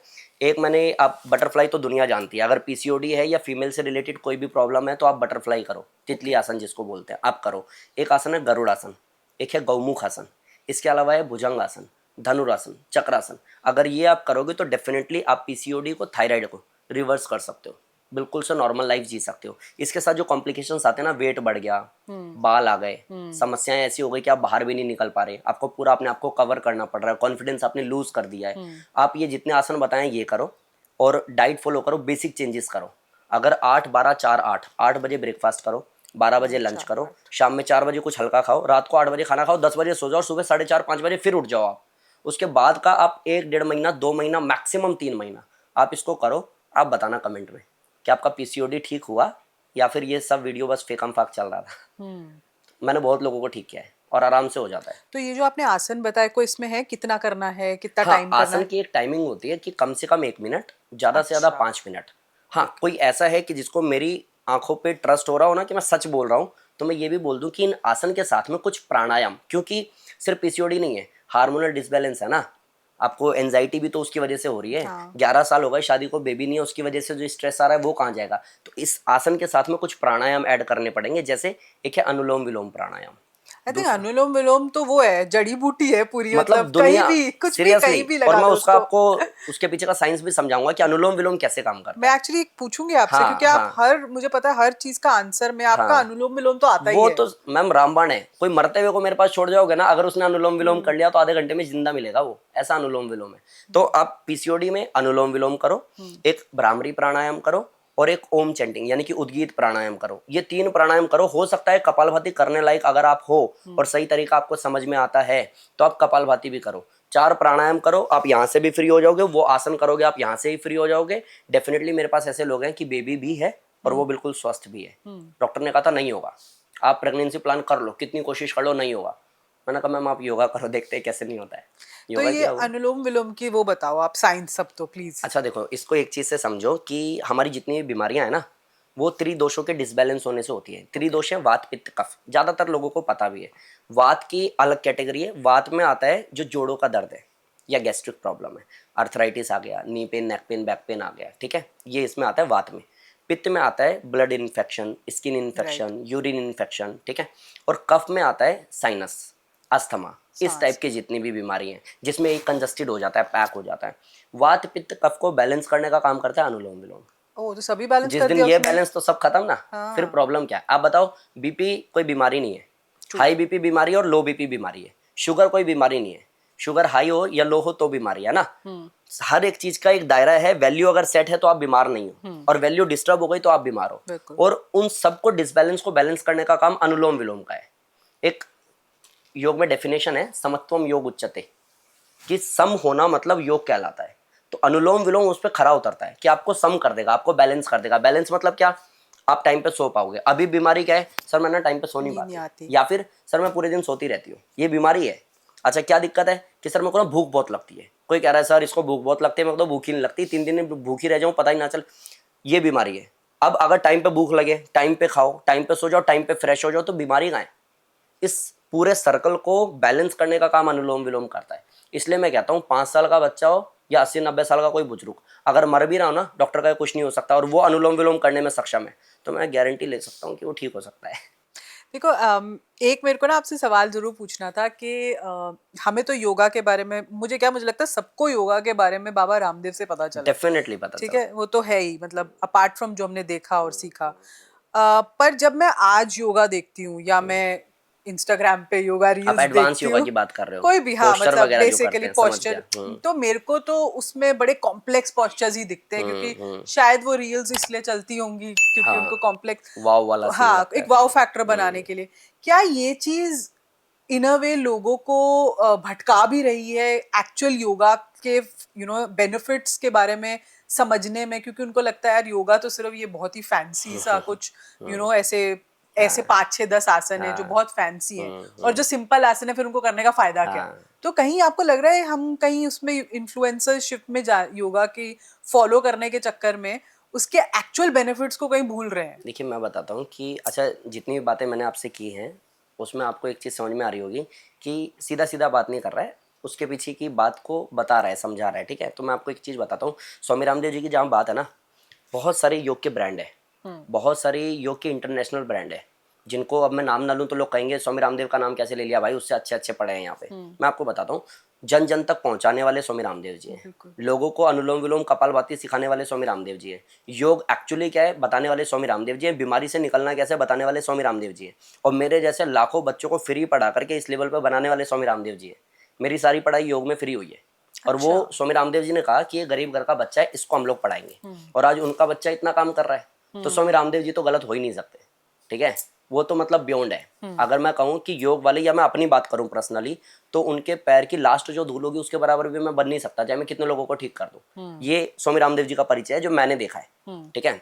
मैंने, आप बटरफ्लाई तो दुनिया जानती है, अगर पीसीओडी है या फीमेल से रिलेटेड कोई भी प्रॉब्लम है तो आप बटरफ्लाई करो, तितली आसन जिसको बोलते हैं, आप करो। एक आसन है गरुड़ आसन, एक है गौमुख आसन, इसके अलावा है भुजंग आसन, धनुरासन, चक्रासन। अगर ये आप करोगे तो डेफिनेटली आप पीसीओडी को, थायराइड को रिवर्स कर सकते हो, बिल्कुल से नॉर्मल लाइफ जी सकते हो। इसके साथ जो कॉम्प्लिकेशंस आते हैं ना, वेट बढ़ गया, बाल आ गए, समस्याएं ऐसी हो गई कि आप बाहर भी नहीं निकल पा रहे, आपको पूरा अपने आप को कवर करना पड़ रहा है, कॉन्फिडेंस आपने लूज कर दिया है। आप ये जितने आसन बताएं ये करो, और डाइट फॉलो करो, बेसिक चेंजेस करो। अगर 8-12-4-8 बजे ब्रेकफास्ट करो, 12 बजे लंच करो, शाम में 4 बजे कुछ हल्का खाओ, रात को 8 बजे खाना खाओ, 10 बजे सो जाओ, सुबह 4:30-5 बजे फिर उठ जाओ आप। उसके बाद का आप 1-1.5 महीना, 2 महीना, मैक्सिमम 3 महीना आप इसको करो। आप बताना कमेंट में कि आपका पीसीओडी ठीक हुआ या फिर ये सब वीडियो बस फेकम फाक चल रहा था। मैंने बहुत लोगों को ठीक किया है और आराम से हो जाता है। तो ये जो आपने आसन बताया, कोई इसमें है कितना करना है, कितना हाँ, टाइम करना आसन है? की एक टाइमिंग होती है कि कम से कम 1 मिनट, ज़्यादा से ज़्यादा अच्छा। 5 मिनट। हाँ, कोई ऐसा है कि जिसको मेरी आंखों पे ट्रस्ट हो रहा हो ना कि मैं सच बोल रहा हूँ, तो मैं ये भी बोल दूं कि इन आसन के साथ में कुछ प्राणायाम, क्योंकि सिर्फ पीसीओडी नहीं है, हार्मोनल डिसबैलेंस है ना, आपको एंजाइटी भी तो उसकी वजह से हो रही है। हाँ। 11 साल हो गए शादी को, बेबी नहीं है, उसकी वजह से जो स्ट्रेस आ रहा है वो कहाँ जाएगा। तो इस आसन के साथ में कुछ प्राणायाम ऐड करने पड़ेंगे, जैसे एक है अनुलोम विलोम प्राणायाम। आई थिंक दूसरा अनुलोम विलोम तो वो है, जड़ी बूटी है पूरी, मतलब मतलब कहीं दुनिया, भी कुछ भी सीरियसली, कहीं भी और लगा मैं दो उसका उसको। आपको उसके पीछे का साइंस भी समझाऊंगा कि अनुलोम विलोम कैसे काम करता मैं है। एक्चुअली पूछूंगी आपसे, हाँ क्योंकि आप हाँ हर, मुझे पता है हर चीज का आंसर में आपका हाँ, अनुलोम विलोम तो आता ही वो है। तो मैम रामबाण है। कोई मरते हुए को मेरे पास छोड़ जाओगे ना, अगर उसने अनुलोम विलोम कर लिया तो आधे घंटे में जिंदा मिलेगा वो, ऐसा अनुलोम विलोम है। तो आप पीसीओडी में अनुलोम विलोम करो, एक भ्रामरी प्राणायाम करो, और एक ओम चैंटिंग यानी कि उद्गीत प्राणायाम करो। ये 3 प्राणायाम करो। हो सकता है कपालभाति करने लायक अगर आप हो और सही तरीका आपको समझ में आता है तो आप कपालभाति भी करो। 4 प्राणायाम करो, आप यहाँ से भी फ्री हो जाओगे, वो आसन करोगे आप यहाँ से ही फ्री हो जाओगे। डेफिनेटली मेरे पास ऐसे लोग हैं कि बेबी भी है और वो बिल्कुल स्वस्थ भी है। डॉक्टर ने कहा था नहीं होगा, आप प्रेगनेंसी प्लान कर लो, कितनी कोशिश कर लो, नहीं होगा। मैंने कहा मैम आप योगा करो, देखते हैं कैसे नहीं होता है। तो योगा ये किया हुआ। अनुलोम विलोम की वो बताओ आप, साइंस सब तो प्लीज। अच्छा देखो, इसको एक चीज़ से समझो कि हमारी जितनी भी बीमारियां हैं ना, वो त्रिदोषों के डिसबैलेंस होने से होती है। त्रिदोष है वात पित्त कफ, ज़्यादातर लोगों को पता भी है। वात की अलग कैटेगरी है, वात में आता है जो जोड़ों का दर्द है या गैस्ट्रिक प्रॉब्लम है, अर्थराइटिस आ गया, knee pain, neck pain, back pain आ गया, ठीक है, ये इसमें आता है वात में। पित्त में आता है blood infection, skin right. Infection, urine infection, ठीक है। और कफ में आता है साइनस, अस्थमा, इस टाइप सांस। की जितनी भी बीमारी हैं जिसमें एक कंजस्टेड हो जाता है, पैक हो जाता है। वात पित्त कफ को बैलेंस करने का काम करता है अनुलोम विलोम। ओ, तो सभी बैलेंस जिस कर दिन दिया ये उसने। बैलेंस तो सब खत्म ना, फिर हाँ। प्रॉब्लम क्या है आप बताओ। बीपी कोई बीमारी नहीं है, ट्रू। हाई बीपी बीमारी है और लो बीपी बीमारी है। शुगर कोई बीमारी नहीं है, शुगर हाई हो या लो हो तो बीमारी है ना। हर एक चीज का एक दायरा है, वैल्यू अगर सेट है तो आप बीमार नहीं हो, और वैल्यू डिस्टर्ब हो गई तो आप बीमार हो। बिल्कुल। और उन सबको डिसबैलेंस को बैलेंस करने का काम अनुलोम विलोम का है। एक योग में डेफिनेशन है समत्वम योग उच्चते, कि सम होना मतलब योग कहलाता है। तो अनुलोम विलोम उस पर खरा उतरता है कि आपको सम कर देगा, आपको बैलेंस कर देगा। बैलेंस मतलब क्या, आप टाइम पे सो पाओगे। अभी बीमारी क्या है, सर मैं ना टाइम पे सो नहीं नींद नहीं पाती, आती। या फिर सर मैं पूरे दिन सोती रहती हूँ, ये बीमारी है। अच्छा क्या दिक्कत है कि सर मेरे को ना भूख बहुत लगती है, कोई कह रहा है सर इसको भूख बहुत लगती है, मेरे को तो भूख ही नहीं लगती, 3 दिन में भूखी रह जाऊँ पता ही ना चल, ये बीमारी है। अब अगर टाइम पे भूख लगे, टाइम पे खाओ, टाइम पे सो जाओ, टाइम पे फ्रेश हो जाओ, तो बीमारी कहाँ है। इस पूरे सर्कल को बैलेंस करने का काम अनुलोम विलोम करता है। इसलिए मैं कहता हूँ 5 साल का बच्चा हो या 80-90 साल का कोई बुजुर्ग, अगर मर भी रहा हो ना, डॉक्टर का कुछ नहीं हो सकता, और वो अनुलोम विलोम करने में सक्षम है, तो मैं गारंटी ले सकता हूँ कि वो ठीक हो सकता है। देखो, एक मेरे को ना आपसे सवाल जरूर पूछना था कि हमें तो योगा के बारे में, मुझे लगता है सबको योगा के बारे में बाबा रामदेव से पता चला। डेफिनेटली पता ठीक चलता है, वो तो है ही, मतलब अपार्ट फ्रॉम जो हमने देखा और सीखा। पर जब मैं आज योगा देखती हूँ या है। मैं इंस्टाग्राम पे योगा आप रील्स एडवांस देखती योगा हूँ, की बात कर रहे हो, कोई भी, हाँ, पोस्टर मतलब वगैरह जो करते बेसिकली हैं, समझ पोस्चर, गया। तो मेरे को तो उसमें बड़े कॉम्प्लेक्स पोस्चर्स ही दिखते हैं, क्योंकि शायद वो रील्स इसलिए चलती होंगी क्योंकि हाँ, उनको कॉम्प्लेक्स, वाव वाला सीन हाँ, लगता एक वाव फैक्टर है। बनाने के लिए। क्या ये चीज इन अ वे लोगों को भटका भी रही है एक्चुअल योगा के बेनिफिट्स के बारे में समझने में, क्योंकि उनको लगता है यार योगा तो सिर्फ ये बहुत ही फैंसी सा कुछ ऐसे ऐसे 5-6-10 आसन है जो हाँ बहुत फैंसी है, और जो सिंपल आसन है फिर उनको करने का फायदा क्या। हाँ, तो कहीं आपको लग रहा है हम कहीं उसमें इन्फ्लुएंसरशिप में योगा की फॉलो करने के चक्कर में उसके एक्चुअल बेनिफिट्स को कहीं भूल रहे हैं। देखिए मैं बताता हूँ कि अच्छा जितनी भी बातें मैंने आपसे की हैं उसमें आपको एक चीज़ समझ में आ रही होगी कि सीधा सीधा बात नहीं कर रहा है, उसके पीछे की बात को बता रहा है, समझा रहा है, ठीक है। तो मैं आपको एक चीज़ बताता हूँ, स्वामी रामदेव जी की जहाँ बात है ना, बहुत सारे योग के ब्रांड है, बहुत सारी योग के इंटरनेशनल ब्रांड है, जिनको अब मैं नाम ना लूँ तो लोग कहेंगे स्वामी रामदेव का नाम कैसे ले लिया भाई, उससे अच्छे अच्छे पढ़े हैं यहाँ पे। मैं आपको बताता हूँ, जन जन तक पहुंचाने वाले स्वामी रामदेव जी हैं, लोगों को अनुलोम विलोम कपालभाति सिखाने वाले स्वामी रामदेव जी हैं, योग एक्चुअली क्या है बताने वाले स्वामी रामदेव जी हैं, बीमारी से निकलना कैसे बताने वाले स्वामी रामदेव जी हैं, और मेरे जैसे लाखों बच्चों को फ्री पढ़ा करके इस लेवल पर बनाने वाले स्वामी रामदेव जी हैं। मेरी सारी पढ़ाई योग में फ्री हुई है, और वो स्वामी रामदेव जी ने कहा कि ये गरीब घर का बच्चा है, इसको हम लोग पढ़ाएंगे, और आज उनका बच्चा इतना काम कर रहा है, तो स्वामी रामदेव जी तो गलत हो ही नहीं सकते, ठीक है। वो तो मतलब बियॉन्ड है। अगर मैं कहूँ कि योग वाले, या मैं अपनी बात करूँ पर्सनली, तो उनके पैर की लास्ट जो धूल होगी उसके बराबर भी मैं बन नहीं सकता, चाहे मैं कितने लोगों को ठीक कर दूँ। ये स्वामी रामदेव जी का परिचय है जो मैंने देखा है, ठीक है।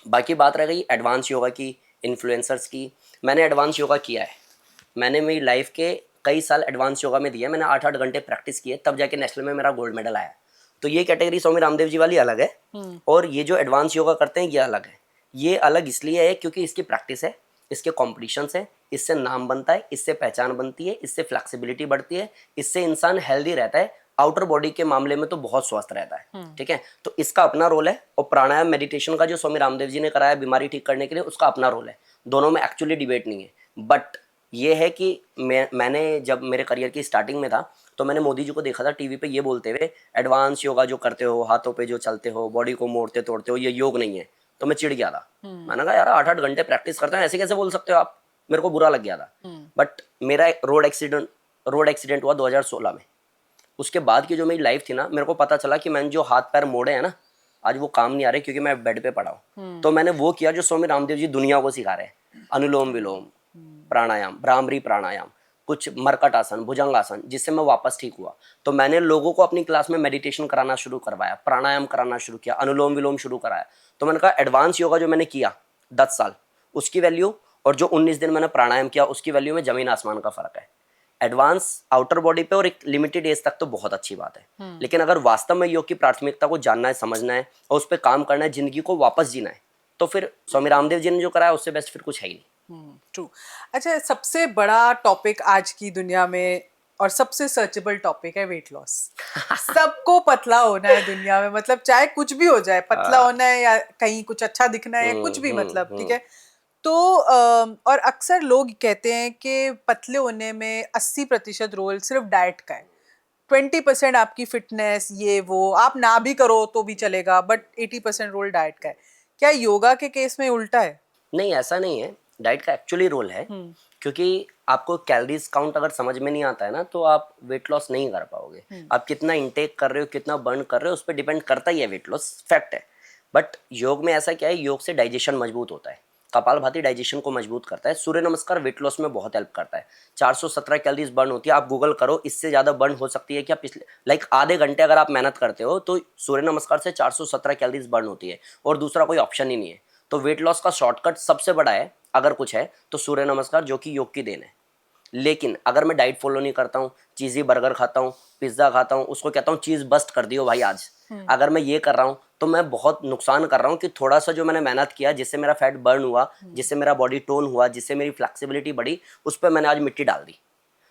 बाकी बात रह गई एडवांस योगा की, इन्फ्लुएंसर्स की। मैंने एडवांस योगा किया है, मैंने मेरी लाइफ के कई साल एडवांस योगा में दिए, मैंने 8-8 घंटे प्रैक्टिस किए, तब जाके नेशनल में मेरा गोल्ड मेडल आया। तो ये कैटेगरी स्वामी रामदेव जी वाली अलग है, और ये जो एडवांस योगा करते हैं ये अलग है। ये अलग इसलिए है क्योंकि इसकी प्रैक्टिस है, इसके कॉम्पिटिशन्स है, इससे नाम बनता है, इससे पहचान बनती है, इससे फ्लेक्सिबिलिटी बढ़ती है, इससे इंसान हेल्दी रहता है, आउटर बॉडी के मामले में तो बहुत स्वस्थ रहता है। ठीक है, तो इसका अपना रोल है, और प्राणायाम मेडिटेशन का जो स्वामी रामदेव जी ने कराया बीमारी ठीक करने के लिए, उसका अपना रोल है। दोनों में एक्चुअली डिबेट नहीं है, बट ये है कि मैंने जब मेरे करियर की स्टार्टिंग में था तो मैंने मोदी जी को देखा था टीवी पे ये बोलते हुए, एडवांस योगा जो करते हो, हाथों पे जो चलते हो, बॉडी को मोड़ते तोड़ते हो, ये योग नहीं है। तो मैं चिढ़ गया था, मैंने कहा यार 8-8 घंटे प्रैक्टिस करते हैं, ऐसे कैसे बोल सकते हो आप, मेरे को बुरा लग गया था। बट मेरा रोड एक्सीडेंट हुआ 2016 में। उसके बाद की जो मेरी लाइफ थी ना, मेरे को पता चला कि मैंने जो हाथ पैर मोड़े हैं ना, आज वो काम नहीं आ रहे क्योंकि मैं बेड पे पड़ा हूँ। तो मैंने वो किया जो स्वामी रामदेव जी दुनिया को सिखा रहे हैं, अनुलोम विलोम, प्राणायाम, भ्रामरी प्राणायाम, कुछ मरकट आसन, भुजंग आसन, जिससे मैं वापस ठीक हुआ। तो मैंने लोगों को अपनी क्लास में मेडिटेशन कराना शुरू करवाया, प्राणायाम कराना शुरू किया, अनुलोम विलोम शुरू कराया। तो मैंने कहा एडवांस योगा जो मैंने किया 10 साल, उसकी वैल्यू और जो 19 दिन मैंने प्राणायाम किया उसकी वैल्यू में जमीन आसमान का फर्क है। एडवांस आउटर बॉडी पे और एक लिमिटेड एज तक तो बहुत अच्छी बात है, लेकिन अगर वास्तव में योग की प्राथमिकता को जानना है, समझना है और उस पर काम करना है, जिंदगी को वापस जीना है, तो फिर स्वामी रामदेव जी ने जो कराया उससे बेस्ट फिर कुछ है ही नहीं। ट्रू। अच्छा, सबसे बड़ा टॉपिक आज की दुनिया में और सबसे सर्चेबल टॉपिक है वेट लॉस। सबको पतला होना है दुनिया में, मतलब चाहे कुछ भी हो जाए, पतला होना है या कहीं कुछ अच्छा दिखना है या कुछ भी, मतलब ठीक है। तो और अक्सर लोग कहते हैं कि पतले होने में 80% रोल सिर्फ डाइट का है, 20% आपकी फिटनेस, ये वो आप ना भी करो तो भी चलेगा, बट 80% रोल डाइट का है। क्या योगा के केस में उल्टा है? नहीं, ऐसा नहीं है, डाइट का एक्चुअली रोल है, क्योंकि आपको कैलोरीज काउंट अगर समझ में नहीं आता है ना, तो आप वेट लॉस नहीं कर पाओगे। आप कितना इंटेक कर रहे हो, कितना बर्न कर रहे हो, उस पर डिपेंड करता ही है वेट लॉस, फैक्ट है। बट योग में ऐसा क्या है, योग से डाइजेशन मजबूत होता है, कपालभाति डाइजेशन को मजबूत करता है, सूर्य नमस्कार वेट लॉस में बहुत हेल्प करता है। 417 कैलोरीज बर्न होती है, आप गूगल करो, इससे ज़्यादा बर्न हो सकती है क्या पिछले आधे घंटे अगर आप मेहनत करते हो तो सूर्य नमस्कार से 417 कैलोरीज बर्न होती है, और दूसरा कोई ऑप्शन ही नहीं है। तो वेट लॉस का शॉर्टकट सबसे बड़ा है, अगर कुछ है तो सूर्य नमस्कार, जो कि योग की देन है। लेकिन अगर मैं डाइट फॉलो नहीं करता हूँ, चीज़ी बर्गर खाता हूँ, पिज्ज़ा खाता हूँ, उसको कहता हूँ चीज़ बस्ट कर दियो भाई आज, अगर मैं ये कर रहा हूँ तो मैं बहुत नुकसान कर रहा हूँ कि थोड़ा सा जो मैंने मेहनत किया, जिससे मेरा फैट बर्न हुआ, जिससे मेरा बॉडी टोन हुआ, जिससे मेरी फ्लेक्सिबिलिटी बढ़ी, उस पर मैंने आज मिट्टी डाल दी।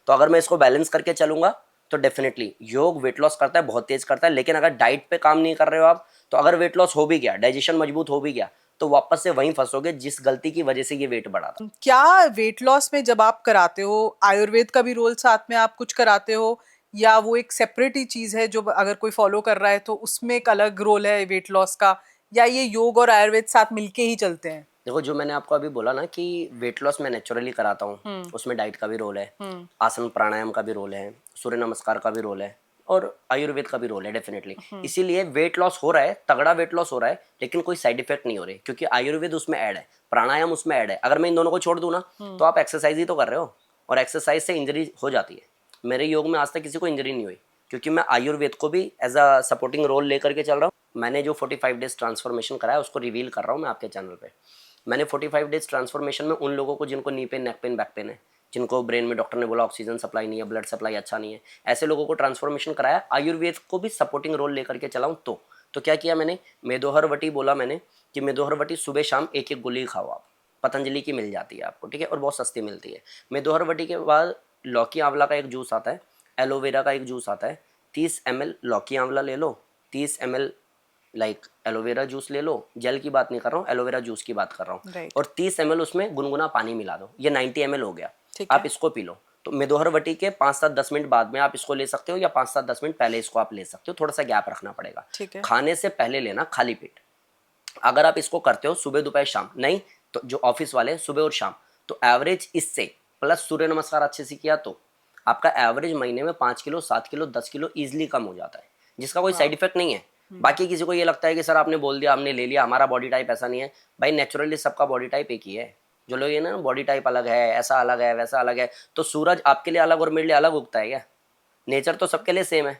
तो अगर मैं इसको बैलेंस करके चलूंगा तो डेफिनेटली योग वेट लॉस करता है, बहुत तेज करता है। लेकिन अगर डाइट पे काम नहीं कर रहे हो आप, तो अगर वेट लॉस हो भी गया, डाइजेशन मजबूत हो भी गया, तो वापस से वहीं फंसोगे जिस गलती की वजह से ये वेट बढ़ा था। क्या वेट लॉस में जब आप कराते हो, आयुर्वेद का भी रोल साथ में आप कुछ कराते हो, या वो एक सेपरेट ही चीज है जो अगर कोई फॉलो कर रहा है तो उसमें एक अलग रोल है वेट लॉस का, या ये योग और आयुर्वेद साथ मिलके ही चलते हैं? देखो, जो मैंने आपको अभी बोला ना कि वेट लॉस मैं नेचुरली कराता हूँ, उसमें डाइट का भी रोल है, आसन प्राणायाम का भी रोल है, सूर्य नमस्कार का भी रोल है, और आयुर्वेद का भी रोल है डेफिनेटली। इसीलिए वेट लॉस हो रहा है, तगड़ा वेट लॉस हो रहा है, लेकिन कोई साइड इफेक्ट नहीं हो रहे, क्योंकि आयुर्वेद उसमें ऐड है, प्राणायाम उसमें ऐड है। अगर मैं इन दोनों को छोड़ दूँ ना, तो आप एक्सरसाइज ही तो कर रहे हो, और एक्सरसाइज से इंजरी हो जाती है। मेरे योग में आज तक किसी को इंजरी नहीं हुई, क्योंकि मैं आयुर्वेद को भी एज अ सपोर्टिंग रोल लेकर के चल रहा हूँ। मैंने जो 45 डेज ट्रांसफॉर्मेशन कराया उसको रिवील कर रहा हूँ मैं आपके चैनल पे। मैंने 45 डेज ट्रांसफॉर्मेशन में उन लोगों को जिनको नी pain, neck pain, back pen है, जिनको ब्रेन में डॉक्टर ने बोला ऑक्सीजन सप्लाई नहीं है, ब्लड सप्लाई अच्छा नहीं है, ऐसे लोगों को ट्रांसफॉर्मेशन कराया, आयुर्वेद को भी सपोर्टिंग रोल लेकर के चलाऊँ। तो क्या किया मैंने, मेदोहर वटी बोला मैंने कि मेदोहर वटी सुबह शाम एक एक गोली खाओ आप, पतंजलि की मिल जाती है आपको, ठीक है, और बहुत सस्ती मिलती है। मेदोहर वटी के बाद लौकी आंवला का एक जूस आता है, एलोवेरा का एक जूस आता है, 30 ml लौकी आंवला ले लो, 30 ml एलोवेरा जूस ले लो, जेल की बात नहीं कर रहा हूँ, एलोवेरा जूस की बात कर रहा हूँ, Right. और 30 ml उसमें गुनगुना पानी मिला दो, ये 90 ml हो गया, ठीक है। आप इसको पी लो। तो मेदोहर वटी के 5-7-10 मिनट बाद में आप इसको ले सकते हो, या 5-7-10 मिनट पहले इसको आप ले सकते हो, थोड़ा सा गैप रखना पड़ेगा। ठीक है। खाने से पहले लेना खाली पेट। अगर आप इसको करते हो सुबह दोपहर शाम, नहीं तो जो ऑफिस वाले सुबह और शाम, तो एवरेज इससे प्लस सूर्य नमस्कार अच्छे से किया तो आपका एवरेज महीने में 5 किलो 7 किलो 10 किलो ईजिली कम हो जाता है, जिसका कोई साइड इफेक्ट नहीं है। बाकी किसी को ये लगता है कि सर आपने बोल दिया, हमने ले लिया, हमारा बॉडी टाइप ऐसा नहीं है। भाई नेचुरली सबका बॉडी टाइप एक ही है। जो लोग ये ना बॉडी टाइप अलग है, ऐसा अलग है, वैसा अलग है, तो सूरज आपके लिए अलग और मेरे लिए अलग उगता है क्या? नेचर तो सबके लिए सेम है।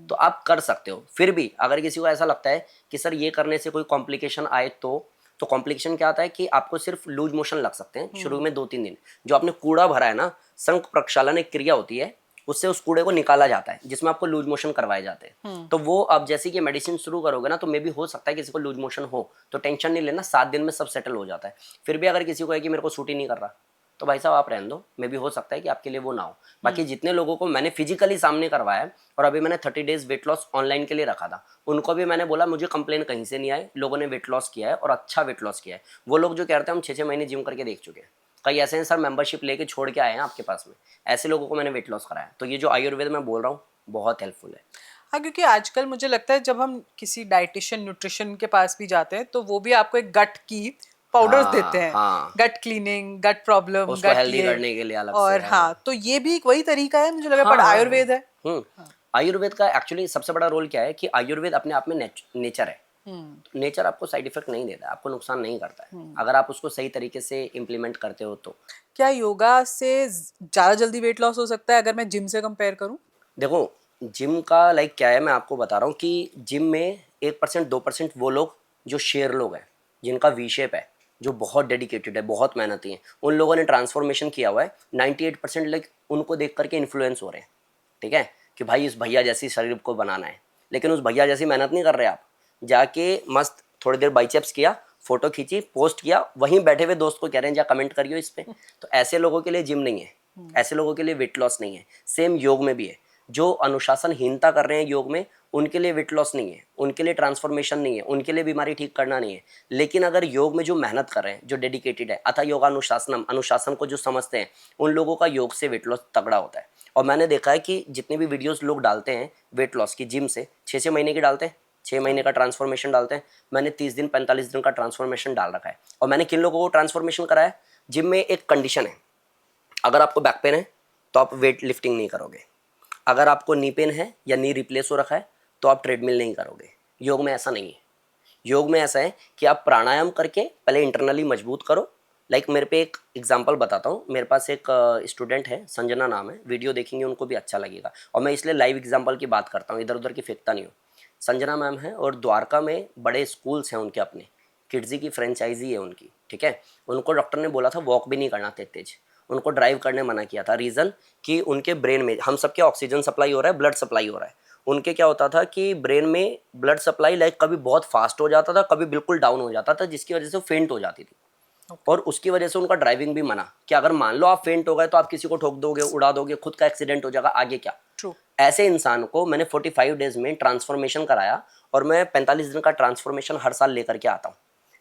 तो आप कर सकते हो। फिर भी अगर किसी को ऐसा लगता है कि सर ये करने से कोई कॉम्प्लिकेशन आए, तो तो कॉम्प्लिकेशन क्या आता है कि आपको सिर्फ लूज मोशन लग सकते हैं शुरू में 2-3 दिन। जो आपने कूड़ा भरा है ना, संघ प्रक्षालन एक क्रिया होती है, उससे उस कूड़े को निकाला जाता है जिसमें आपको लूज मोशन करवाए जाते हैं। तो वो आप जैसे कि मेडिसिन शुरू करोगे ना, तो मे भी हो सकता है किसी को लूज मोशन हो, तो टेंशन नहीं लेना, 7 दिन में सब सेटल हो जाता है। फिर भी अगर किसी को है कि मेरे को सूट ही नहीं कर रहा, तो भाई साहब आप रहने दो, मे भी हो सकता है कि आपके लिए वो ना हो। बाकी जितने लोगों को मैंने फिजिकली सामने करवाया है, और अभी मैंने 30 डेज वेट लॉस ऑनलाइन के लिए रखा था, उनको भी मैंने बोला मुझे कंप्लेन कहीं से नहीं आए, लोगों ने वेट लॉस किया है और अच्छा वेट लॉस किया है। वो लोग जो कह रहे थे हम 6-6 महीने जिम करके देख चुके हैं, कई ऐसे हैं सर मेंबरशिप लेके छोड़ के आए हैं आपके पास में, ऐसे लोगों को मैंने वेट लॉस कराया। तो ये जो आयुर्वेद में बोल रहा हूँ बहुत हेल्पफुल है। हाँ, क्योंकि आजकल मुझे लगता है जब हम किसी डाइटिशियन न्यूट्रिशन के पास भी जाते हैं तो वो भी आपको एक गट की पाउडर्स देते हाँ हैं, हाँ, गट क्लीनिंग, गट प्रॉब्लम, उसको गट हेल्दी ये। करने के लिए अलग से और है। हाँ, तो ये भी एक वही तरीका है मुझे लगा, हाँ पर हाँ आयुर्वेद है। हम्म आयुर्वेद का एक्चुअली सबसे बड़ा रोल क्या है कि आयुर्वेद अपने आप में नेचर है। नेचर आपको साइड इफेक्ट नहीं देता, आपको नुकसान नहीं करता है अगर आप उसको सही तरीके से इम्प्लीमेंट करते हो तो। क्या योगा से ज्यादा जल्दी वेट लॉस हो सकता है अगर मैं जिम से कंपेयर करूं? देखो जिम का लाइक क्या है, मैं आपको बता रहा हूँ कि जिम में 1% 2% वो लोग जो शेर लोग हैं, जिनका वी शेप है, जो बहुत डेडिकेटेड है, बहुत मेहनती हैं, उन लोगों ने ट्रांसफॉर्मेशन किया हुआ है। 98% लाइक उनको देख करके इन्फ्लुएंस हो रहे हैं, ठीक है, कि भाई इस भैया जैसी शरीर को बनाना है। लेकिन उस भैया जैसी मेहनत नहीं कर रहे आप, जाके मस्त थोड़ी देर बाइसेप्स किया, फोटो खींची, पोस्ट किया, वहीं बैठे हुए दोस्त को कह रहे हैं जा कमेंट करियो इस पे। तो ऐसे लोगों के लिए जिम नहीं है, ऐसे लोगों के लिए वेट लॉस नहीं है। सेम योग में भी है, जो अनुशासनहीनता कर रहे हैं योग में, उनके लिए वेट लॉस नहीं है, उनके लिए ट्रांसफॉर्मेशन नहीं है, उनके लिए बीमारी ठीक करना नहीं है। लेकिन अगर योग में जो मेहनत कर रहे हैं, जो डेडिकेटेड है, अथा योगानुशासनम, अनुशासन को जो समझते हैं, उन लोगों का योग से वेट लॉस तगड़ा होता है। और मैंने देखा है कि जितने भी वीडियोस लोग डालते हैं वेट लॉस की जिम से, 6-6 महीने की डालते हैं, 6 महीने का ट्रांसफॉर्मेशन डालते हैं। मैंने 30 दिन 45 दिन का ट्रांसफॉर्मेशन डाल रखा है। और मैंने किन लोगों को ट्रांसफॉर्मेशन कराया है? जिम में एक कंडीशन है, अगर आपको बैक पेन है तो आप वेट लिफ्टिंग नहीं करोगे, अगर आपको नी पेन है या नी रिप्लेस हो रखा है तो आप ट्रेडमिल नहीं करोगे। योग में ऐसा नहीं है। योग में ऐसा है कि आप प्राणायाम करके पहले इंटरनली मजबूत करो। लाइक मेरे पे एक एग्जांपल बताता हूँ, मेरे पास एक स्टूडेंट है, संजना नाम है, वीडियो देखेंगे उनको भी अच्छा लगेगा, और मैं इसलिए लाइव एग्जांपल की बात करता हूँ, इधर उधर की फेंकता नहीं हूँ। संजना मैम है और द्वारका में बड़े स्कूल्स हैं उनके अपने, किड्जी की फ्रेंचाइजी है उनकी, ठीक है। उनको डॉक्टर ने बोला था वॉक भी नहीं करना तेज तेज, उनको ड्राइव करने मना किया था। रीज़न कि उनके ब्रेन में, हम सबके ऑक्सीजन सप्लाई हो रहा है, ब्लड सप्लाई हो रहा है, उनके क्या होता था कि ब्रेन में ब्लड सप्लाई लाइक कभी बहुत फास्ट हो जाता था, कभी बिल्कुल डाउन हो जाता था, जिसकी वजह से वो फेंट हो जाती थी। और उसकी वजह से उनका ड्राइविंग भी मना, कि अगर मान लो आप फेंट हो गए तो आप किसी को ठोक दोगे, उड़ा दोगे, खुद का एक्सीडेंट हो जाएगा, आगे क्या। ट्रू। ऐसे इंसान को मैंने 45 डेज में ट्रांसफॉर्मेशन कराया, और मैं 45 दिन का ट्रांसफॉर्मेशन हर साल लेकर के आता हूँ।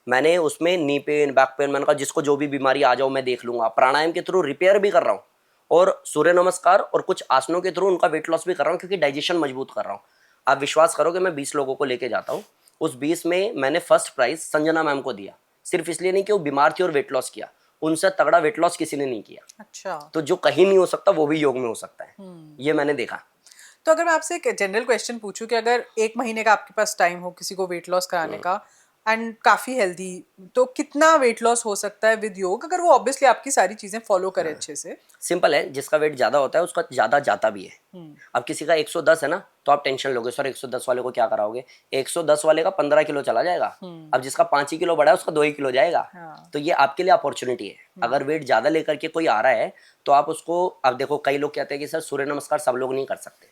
मैंने उसमें नी पेन, बैक पेन, मैंने कहा जिसको जो भी बीमारी आ जाओ मैं देख लूंगा। प्राणायाम के थ्रू रिपेयर भी कर रहा हूँ, और सूर्य नमस्कार और कुछ आसनों के थ्रू उनका वेट लॉस भी कर रहा हूँ, क्योंकि डाइजेशन मजबूत कर रहा हूँ। आप विश्वास करोगे, मैं 20 लोगों को लेके जाता हूँ, उस 20 में मैंने फर्स्ट प्राइज संजना मैम को दिया। सिर्फ इसलिए नहीं कि वो बीमार थी और वेट लॉस किया, उनसे तगड़ा वेट लॉस किसी ने नहीं किया। अच्छा। तो जो कहीं नहीं हो सकता वो भी योग में हो सकता है, ये मैंने देखा। तो अगर मैं आपसे एक जनरल क्वेश्चन पूछूं कि अगर 1 महीने का आपके पास टाइम हो किसी को वेट लॉस कराने का, एंड काफ़ी हेल्दी, तो कितना वेट लॉस हो सकता है विद योग, अगर वो ऑब्वियसली आपकी सारी चीज़ें फॉलो करे अच्छे से? सिंपल है, जिसका वेट ज़्यादा होता है उसका ज़्यादा जाता भी है। अब किसी का 110 है ना, तो आप टेंशन लोगे सर 110 वाले को क्या कराओगे, 110 वाले का 15 किलो चला जाएगा। अब जिसका 5 ही किलो बढ़ा है उसका 2 ही किलो जाएगा। हाँ। तो ये आपके लिए अपॉर्चुनिटी है। अगर वेट ज़्यादा लेकर के कोई आ रहा है तो आप उसको, अब देखो कई लोग कहते हैं कि सर सूर्य नमस्कार सब लोग नहीं कर सकते।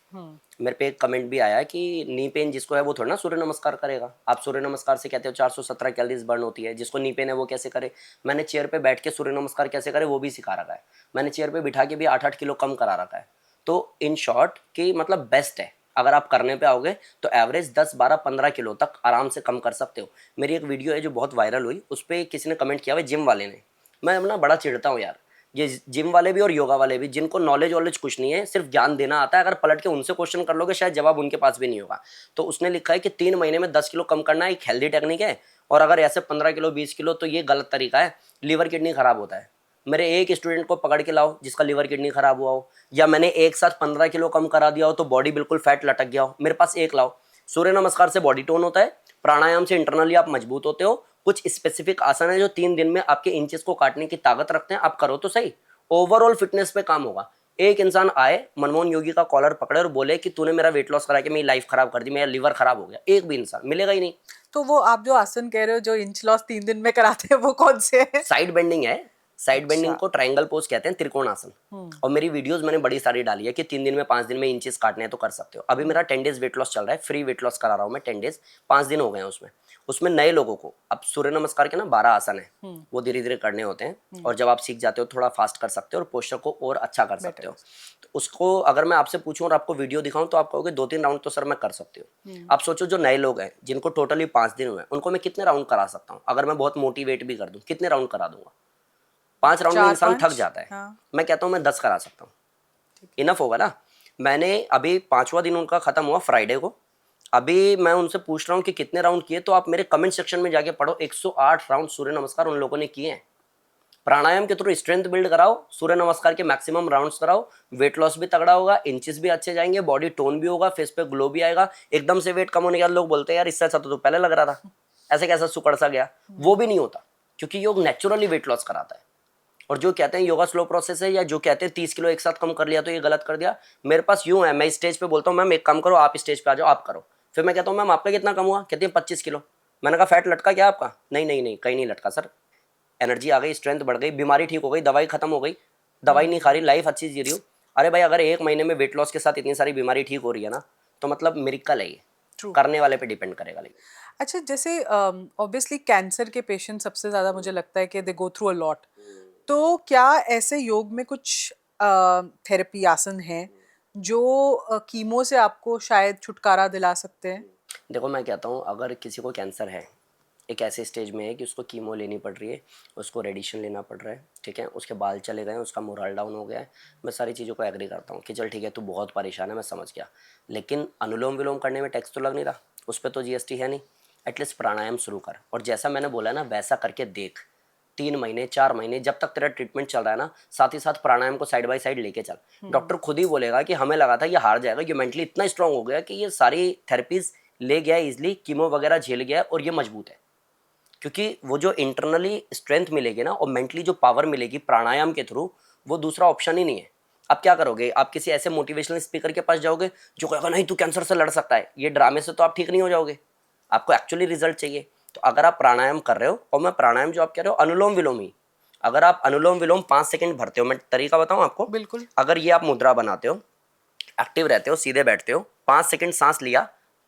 मेरे पे एक कमेंट भी आया है कि नी पेन जिसको है वो थोड़ा ना सूर्य नमस्कार करेगा। आप सूर्य नमस्कार से कहते हो 417 कैलोरीज बर्न होती है, जिसको नी पेन है वो कैसे करे। मैंने चेयर पे बैठ के सूर्य नमस्कार कैसे करे वो भी सिखा रखा है, मैंने चेयर पे बिठा के भी 8-8 किलो कम करा रखा है। तो इन शॉर्ट कि मतलब बेस्ट है, अगर आप करने पे आओगे तो एवरेज 10-12-15 किलो तक आराम से कम कर सकते हो। मेरी एक वीडियो है जो बहुत वायरल हुई, उस पर किसी ने कमेंट किया हुआ, जिम वाले ने, मैं अपना बड़ा चिढ़ता हूँ यार, ये जिम वाले भी और योगा वाले भी, जिनको नॉलेज वॉलेज कुछ नहीं है, सिर्फ ज्ञान देना आता है, अगर पलट के उनसे क्वेश्चन कर लोगे शायद जवाब उनके पास भी नहीं होगा। तो उसने लिखा है कि 3 महीने में 10 किलो कम करना एक हेल्दी टेक्निक है, और अगर ऐसे 15 किलो 20 किलो तो ये गलत तरीका है, लीवर किडनी खराब होता है। मेरे एक स्टूडेंट को पकड़ के लाओ जिसका लीवर किडनी खराब हुआ हो, या मैंने एक साथ 15 किलो कम करा दिया हो तो बॉडी बिल्कुल फैट लटक गया हो, मेरे पास एक लाओ। सूर्य नमस्कार से बॉडी टोन होता है, प्राणायाम से इंटरनली आप मजबूत होते हो, कुछ स्पेसिफिक आसन है जो 3 दिन में आपके इंचेस को काटने की ताकत रखते हैं, आप करो तो सही, ओवरऑल फिटनेस पे काम होगा। एक इंसान आए मनमोहन योगी का कॉलर पकड़े और बोले कि तूने मेरा वेट लॉस करा के मेरी लाइफ खराब कर दी, मेरा लीवर खराब हो गया, एक भी इंसान मिलेगा ही नहीं। तो वो आप जो आसन कह रहे हो जो इंच लॉस 3 दिन में कराते हैं वो कौन से हैं? साइड बेंडिंग है। साइड बेंडिंग अच्छा। को ट्रायंगल पोज कहते हैं, त्रिकोण आसन। और मेरी वीडियोस मैंने बड़ी सारी डाली है कि 3 दिन में 5 दिन में इंचेस काटने हैं तो कर सकते हो। अभी मेरा 10 डेज वेट लॉस चल रहा है, फ्री वेट लॉस करा रहा हूँ मैं 10 डेज, 5 दिन हो गए हैं उसमें। उसमें नए लोगों को अब सूर्य नमस्कार के ना 12 आसन है, वो धीरे धीरे करने होते हैं। और जब आप सीख जाते हो थोड़ा फास्ट कर सकते हो और पोस्चर को और अच्छा कर सकते हो। तो उसको अगर मैं आपसे पूछूं और आपको वीडियो दिखाऊं तो आप कहोगे 2-3 राउंड तो सर मैं कर सकती हूँ। आप सोचो जो नए लोग हैं जिनको टोटली 5 दिन हुए उनको मैं कितने राउंड करा सकता हूँ? अगर मैं बहुत मोटिवेट भी कर दूं कितने राउंड करा दूंगा? 5 राउंड में इंसान थक 4-5। जाता है। हाँ। मैं कहता हूँ मैं 10 करा सकता हूँ, इनफ होगा ना। मैंने अभी 5वां दिन उनका खत्म हुआ फ्राइडे को। अभी मैं उनसे पूछ रहा हूँ कि कितने राउंड किए, तो आप मेरे कमेंट सेक्शन में जाके पढ़ो, 108 राउंड सूर्य नमस्कार उन लोगों ने किए हैं। प्राणायाम के थ्रू स्ट्रेंथ बिल्ड कराओ, सूर्य नमस्कार के मैक्सिमम राउंड्स कराओ, वेट लॉस भी तगड़ा होगा, इंचेस भी अच्छे जाएंगे, बॉडी टोन भी होगा, फेस पे ग्लो भी आएगा। एकदम से वेट कम होने के बाद लोग बोलते हैं यार इससे अच्छा तो पहले लग रहा था, ऐसे कैसा सुकड़ सा गया। वो भी नहीं होता, क्योंकि योग नेचुरली वेट लॉस कराता है। और जो कहते हैं योगा स्लो प्रोसेस है, या जो कहते हैं 30 किलो एक साथ कम कर लिया तो ये गलत कर दिया, मेरे पास यूं है, मैं स्टेज पे बोलता हूँ मैम एक काम करो, आप स्टेज पे आ जाओ, आप करो। फिर मैं कहता हूँ मैम आपका कितना कम हुआ? कहती है 25 किलो। मैंने कहा फैट लटका क्या आपका? नहीं नहीं नहीं, कहीं नहीं लटका सर, एनर्जी आ गई, स्ट्रेंथ बढ़ गई, बीमारी ठीक हो गई, दवाई खत्म हो गई, दवाई नहीं खा रही, लाइफ अच्छी जी रही हूँ। अरे भाई अगर 1 महीने में वेट लॉस के साथ इतनी सारी बीमारी ठीक हो रही है ना, तो मतलब मिरेकल है ये। True. करने वाले पे डिपेंड करेगा। लेकिन अच्छा, जैसे ऑब्वियसली कैंसर के पेशेंट सबसे ज़्यादा मुझे लगता है कि दे गो थ्रू अ लॉट। तो क्या ऐसे योग में कुछ थेरेपी आसन हैं जो कीमो से आपको शायद छुटकारा दिला सकते हैं? देखो मैं कहता हूँ अगर किसी को कैंसर है, एक ऐसे स्टेज में है कि उसको कीमो लेनी पड़ रही है, उसको रेडिएशन लेना पड़ रहा है, ठीक है, उसके बाल चले गए हैं, उसका मोरल डाउन हो गया है, मैं सारी चीज़ों को एग्री करता हूँ कि चल ठीक है तू बहुत परेशान है, मैं समझ गया। लेकिन अनुलोम विलोम करने में टैक्स तो लग नहीं रहा, उस पर तो जीएसटी है नहीं। एटलीस्ट प्राणायाम शुरू कर, और जैसा मैंने बोला ना वैसा करके देख। 3 महीने 4 महीने जब तक तेरा ट्रीटमेंट चल रहा है ना, साथ ही साथ प्राणायाम को साइड बाय साइड लेके चल। डॉक्टर खुद ही बोलेगा कि हमें लगा था ये हार जाएगा, ये मेंटली इतना स्ट्रांग हो गया कि ये सारी थेरेपीज ले गया इजिली, कीमो वगैरह झेल गया और ये मजबूत है। क्योंकि वो जो इंटरनली स्ट्रेंथ मिलेगी ना और मेंटली जो पावर मिलेगी प्राणायाम के थ्रू, वो दूसरा ऑप्शन ही नहीं है। आप क्या करोगे? आप किसी ऐसे मोटिवेशनल स्पीकर के पास जाओगे जो कहेगा नहीं तू कैंसर से लड़ सकता है, ये ड्रामे से तो आप ठीक नहीं हो जाओगे। आपको एक्चुअली रिजल्ट चाहिए। तो अगर आप प्राणायाम कर रहे हो, और मैं प्राणायाम जो आप कह रहे हो अनुलोम विलोम ही, अगर आप अनुलोम विलोम 5 सेकंड भरते हो, मैं तरीका बताऊं आपको। बिल्कुल। अगर ये आप मुद्रा बनाते हो, एक्टिव रहते हो, सीधे बैठते हो, 5 सेकंड सांस लिया,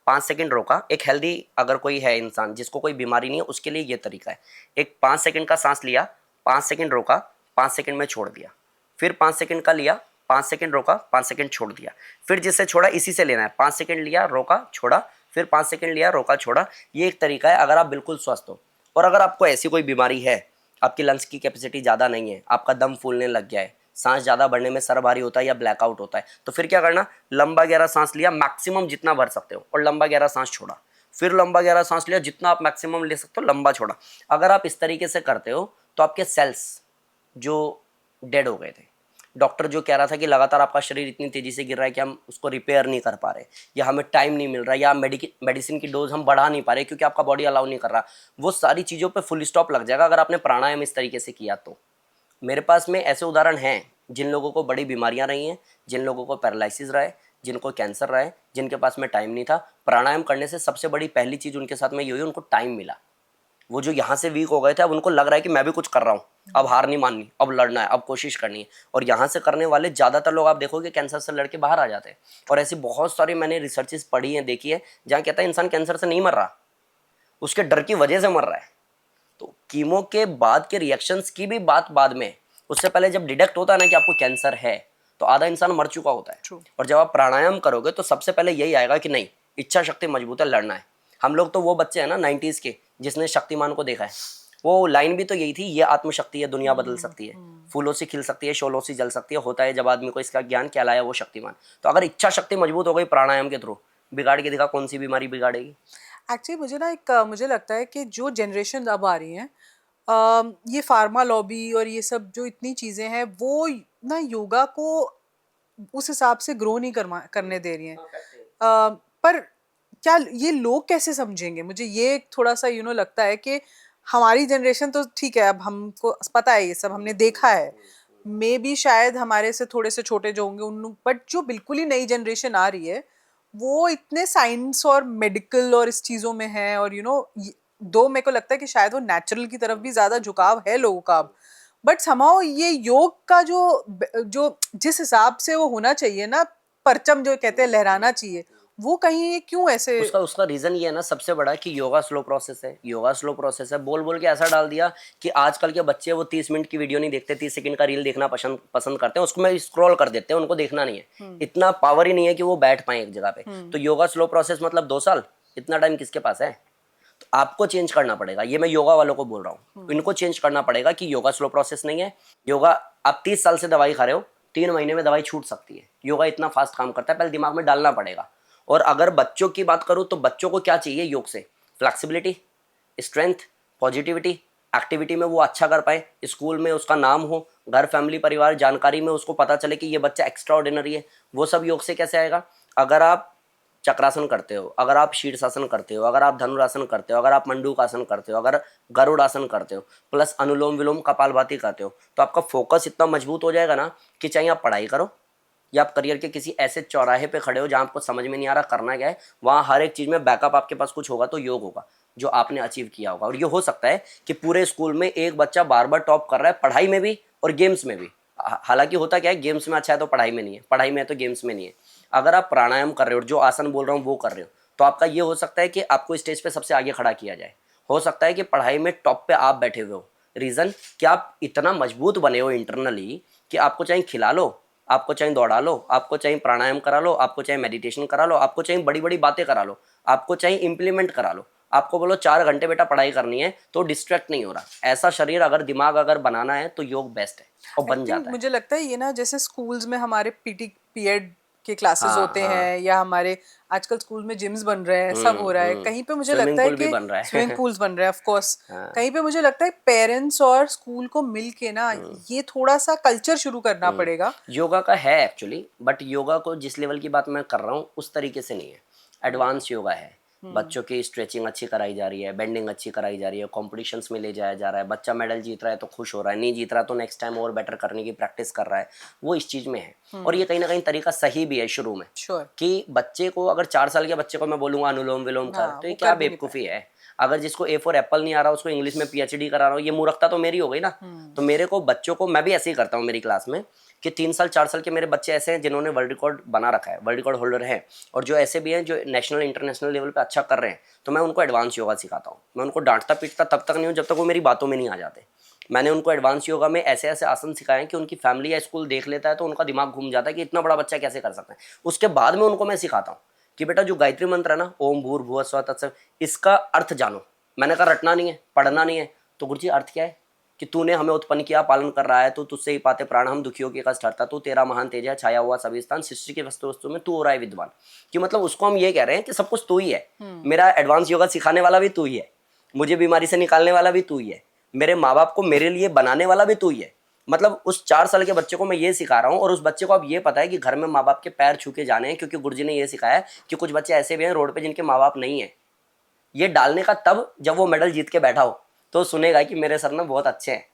5 सेकंड रोका। एक हेल्दी अगर कोई है इंसान जिसको कोई बीमारी नहीं है, उसके लिए ये तरीका है। एक 5 सेकंड का सांस लिया, 5 सेकंड रोका, 5 सेकंड में छोड़ दिया, फिर 5 सेकंड का लिया, 5 सेकंड रोका, 5 सेकंड छोड़ दिया, फिर जिससे छोड़ा इसी से लेना है। 5 सेकंड लिया, रोका, छोड़ा, फिर 5 सेकंड लिया, रोका, छोड़ा। ये एक तरीका है अगर आप बिल्कुल स्वस्थ हो। और अगर आपको ऐसी कोई बीमारी है, आपकी लंग्स की कैपेसिटी ज़्यादा नहीं है, आपका दम फूलने लग गया है, सांस ज़्यादा बढ़ने में सर भारी होता है या ब्लैकआउट होता है, तो फिर क्या करना? लंबा गहरा सांस लिया, मैक्सिमम जितना भर सकते हो, और लंबा गहरा सांस छोड़ा, फिर लंबा गहरा सांस लिया, जितना आप मैक्सिमम ले सकते हो, लंबा छोड़ा। अगर आप इस तरीके से करते हो तो आपके सेल्स जो डेड हो गए थे, डॉक्टर जो कह रहा था कि लगातार आपका शरीर इतनी तेजी से गिर रहा है कि हम उसको रिपेयर नहीं कर पा रहे, या हमें टाइम नहीं मिल रहा, या मेडिसिन की डोज हम बढ़ा नहीं पा रहे क्योंकि आपका बॉडी अलाउ नहीं कर रहा, वो सारी चीज़ों पे फुल स्टॉप लग जाएगा अगर आपने प्राणायाम इस तरीके से किया तो। मेरे पास में ऐसे उदाहरण हैं जिन लोगों को बड़ी बीमारियां रही हैं, जिन लोगों को पैरालिसिस रहा है, जिनको कैंसर रहा है, जिनके पास में टाइम नहीं था। प्राणायाम करने से सबसे बड़ी पहली चीज़ उनके साथ में ये हुई, उनको टाइम मिला। वो जो यहाँ से वीक हो गए थे, अब उनको लग रहा है कि मैं भी कुछ कर रहा हूँ, अब हार नहीं माननी, अब लड़ना है, अब कोशिश करनी है। और यहाँ से करने वाले ज़्यादातर लोग आप देखोगे कैंसर से लड़के बाहर आ जाते हैं। और ऐसी बहुत सारी मैंने रिसर्चेस पढ़ी हैं, देखी है, जहाँ कहता है इंसान कैंसर से नहीं मर रहा, उसके डर की वजह से मर रहा है। तो कीमो के बाद के रिएक्शंस की भी बात बाद में, उससे पहले जब डिटेक्ट होता है ना कि आपको कैंसर है, तो आधा इंसान मर चुका होता है। True. और जब आप प्राणायाम करोगे तो सबसे पहले यही आएगा कि नहीं, इच्छा शक्ति मजबूत है, लड़ना है। हम लोग तो वो बच्चे हैं ना 90s के जिसने शक्तिमान को देखा है, वो लाइन भी तो यही थी, ये आत्मशक्ति है, दुनिया बदल सकती है, फूलों से खिल सकती है, शोलों से जल सकती है, होता है जब आदमी को इसका ज्ञान, कहलाया वो शक्तिमान। तो अगर इच्छा शक्ति मजबूत हो गई प्राणायाम के थ्रू, बिगाड़ के दिखा, कौन सी बीमारी बिगाड़ेगी। एक्चुअली मुझे ना मुझे लगता है कि जो जनरेशन अब आ रही हैं, ये फार्मा लॉबी और ये सब जो इतनी चीज़ें हैं वो ना योगा को उस हिसाब से ग्रो नहीं करने दे रही हैं। पर क्या ये लोग कैसे समझेंगे? मुझे ये थोड़ा सा लगता है कि हमारी जनरेशन तो ठीक है, अब हमको पता है, ये सब हमने देखा है। मे बी शायद हमारे से थोड़े से छोटे जो होंगे उन, बट जो बिल्कुल ही नई जनरेशन आ रही है वो इतने साइंस और मेडिकल और इस चीजों में है, और दो मेरे को लगता है कि शायद वो नेचुरल की तरफ भी ज्यादा झुकाव है लोगों का अब, बट समाओ ये योग का जो जिस हिसाब से वो होना चाहिए ना, परचम जो कहते हैं लहराना चाहिए, वो कहीं क्यों ऐसे। उसका उसका रीजन ये है ना सबसे बड़ा कि योगा स्लो प्रोसेस है, योगा स्लो प्रोसेस है बोल बोल के ऐसा डाल दिया कि आजकल के बच्चे वो 30 मिनट की वीडियो नहीं देखते, 30 सेकंड का रील देखना पसंद पसंद करते हैं, उसको में स्क्रॉल कर देते हैं, उनको देखना नहीं है, इतना पावर ही नहीं है कि वो बैठ पाए एक जगह पे। तो योगा स्लो प्रोसेस मतलब 2 साल, इतना टाइम किसके पास है? तो आपको चेंज करना पड़ेगा, ये मैं योगा वालों को बोल रहा हूँ, इनको चेंज करना पड़ेगा कि योगा स्लो प्रोसेस नहीं है। योगा आप 30 साल से दवाई खा रहे हो, 3 महीने में दवाई छूट सकती है, योगा इतना फास्ट काम करता है, पहले दिमाग में डालना पड़ेगा। और अगर बच्चों की बात करूँ तो बच्चों को क्या चाहिए योग से? फ्लेक्सिबिलिटी, स्ट्रेंथ, पॉजिटिविटी, एक्टिविटी में वो अच्छा कर पाए, स्कूल में उसका नाम हो, घर फैमिली परिवार जानकारी में उसको पता चले कि ये बच्चा एक्स्ट्रा ऑर्डिनरी है। वो सब योग से कैसे आएगा? अगर आप चक्रासन करते हो, अगर आप शीर्षासन करते हो, अगर आप धनुरासन करते हो, अगर आप मंडूकासन करते हो, अगर गरुड़ासन करते हो, प्लस अनुलोम विलोम कपालभाति करते हो, तो आपका फोकस इतना मजबूत हो जाएगा ना कि चाहे आप पढ़ाई करो या आप करियर के किसी ऐसे चौराहे पे खड़े हो जहाँ आपको समझ में नहीं आ रहा करना क्या है, वहाँ हर एक चीज़ में बैकअप आपके पास कुछ होगा तो योग होगा जो आपने अचीव किया होगा। और ये हो सकता है कि पूरे स्कूल में एक बच्चा बार बार टॉप कर रहा है, पढ़ाई में भी और गेम्स में भी। हालांकि होता क्या है, गेम्स में अच्छा है तो पढ़ाई में नहीं है, पढ़ाई में है तो गेम्स में नहीं है। अगर आप प्राणायाम कर रहे हो, जो आसन बोल रहा हूँ वो कर रहे हो, तो आपका ये हो सकता है कि आपको स्टेज पे सबसे आगे खड़ा किया जाए। हो सकता है कि पढ़ाई में टॉप पे आप बैठे हुए हो। रीज़न कि आप इतना मजबूत बने हो इंटरनली कि आपको चाहे खिला लो, आपको चाहे दौड़ा लो, आपको चाहे प्राणायाम करा लो, आपको चाहे मेडिटेशन करा लो, आपको चाहे बड़ी बड़ी बातें करा लो, आपको चाहे इंप्लीमेंट करा लो, आपको बोलो 4 घंटे बेटा पढ़ाई करनी है तो डिस्ट्रैक्ट नहीं हो रहा। ऐसा शरीर अगर दिमाग अगर बनाना है तो योग बेस्ट है और आई बन थिंक जाता है। मुझे लगता है ये ना, जैसे स्कूल्स में हमारे पीटी पीएड के क्लासेस हाँ होते हाँ। हैं, या हमारे आजकल स्कूल में जिम्स बन रहे हैं, सब हो रहा है, कहीं पे मुझे स्विमिंग लगता है पूल भी कि बन रहा स्विमिंग है। पूल्स बन रहे हैं ऑफ कोर्स। हाँ। कहीं पे मुझे लगता है पेरेंट्स और स्कूल को मिल के ना ये थोड़ा सा कल्चर शुरू करना पड़ेगा। योगा का है एक्चुअली, बट योगा को जिस लेवल की बात मैं कर रहा हूँ उस तरीके से नहीं है। एडवांस योगा है, बच्चों की स्ट्रेचिंग अच्छी कराई जा रही है, बेंडिंग अच्छी कराई जा रही है, कॉम्पिटिशन्स में ले जाया जा रहा है, बच्चा मेडल जीत रहा है तो खुश हो रहा है, नहीं जीत रहा तो नेक्स्ट टाइम और बेटर करने की प्रैक्टिस कर रहा है, वो इस चीज़ में है। और ये कहीं ना कहीं तरीका सही भी है शुरू में, श्योर। कि बच्चे को अगर 4 साल के बच्चे को मैं बोलूँगा अनुलोम विलोम कर, हाँ, तो ये वो क्या कर भी नहीं बेवकूफ़ी है। अगर जिसको ए फॉर एप्पल नहीं आ रहा उसको इंग्लिश में पीएचडी करा रहा हूँ, ये मूर्खता तो मेरी हो गई ना। तो मेरे को बच्चों को मैं भी ऐसे ही करता हूँ मेरी क्लास में, कि 3 साल 4 साल के मेरे बच्चे ऐसे हैं जिन्होंने वर्ल्ड रिकॉर्ड बना रखा है, वर्ल्ड रिकॉर्ड होल्डर हैं, और जो ऐसे भी हैं जो नेशनल इंटरनेशनल लेवल पे अच्छा कर रहे हैं, तो मैं उनको एडवांस योगा सिखाता हूँ। मैं उनको डांटता पीटता तब तक नहीं हूँ जब तक वो मेरी बातों में नहीं आ जाते। मैंने उनको एडवांस योगा में ऐसे ऐसे आसन सिखाए हैं कि उनकी फैमिली या स्कूल देख लेता है तो उनका दिमाग घूम जाता है कि इतना बड़ा बच्चा कैसे कर सकता है। उसके बाद में उनको मैं सिखाता हूँ कि बेटा जो गायत्री मंत्र है ना, ओम भूर्भुवः स्वः तत्सव, इसका अर्थ जानो। मैंने कहा रटना नहीं है, पढ़ना नहीं है, तो गुरुजी अर्थ क्या है? कि तूने हमें उत्पन्न किया, पालन कर रहा है, तो तुझसे ही पाते प्राण हम, दुखियों के कष्ट हरता, तू तेरा महान तेज है, छाया हुआ सभी स्थान, सृष्टि के वस्तु वस्तु में तू हो रहा है विद्वान। कि मतलब उसको हम ये कह रहे हैं कि सब कुछ तू ही है, मेरा एडवांस योगा सिखाने वाला भी तू ही है, मुझे बीमारी से निकालने वाला भी तू ही है, मेरे माँ बाप को मेरे लिए बनाने वाला भी तू ही है। मतलब उस 4 साल के बच्चे को मैं ये सिखा रहा हूँ, और उस बच्चे को अब ये पता है कि घर में माँ बाप के पैर छू के जाने हैं, क्योंकि गुरुजी ने ये सिखाया है कि कुछ बच्चे ऐसे भी हैं रोड पे जिनके माँ बाप नहीं है। ये डालने का तब जब वो मेडल जीत के बैठा हो तो सुनेगा कि मेरे सर ना बहुत अच्छे हैं,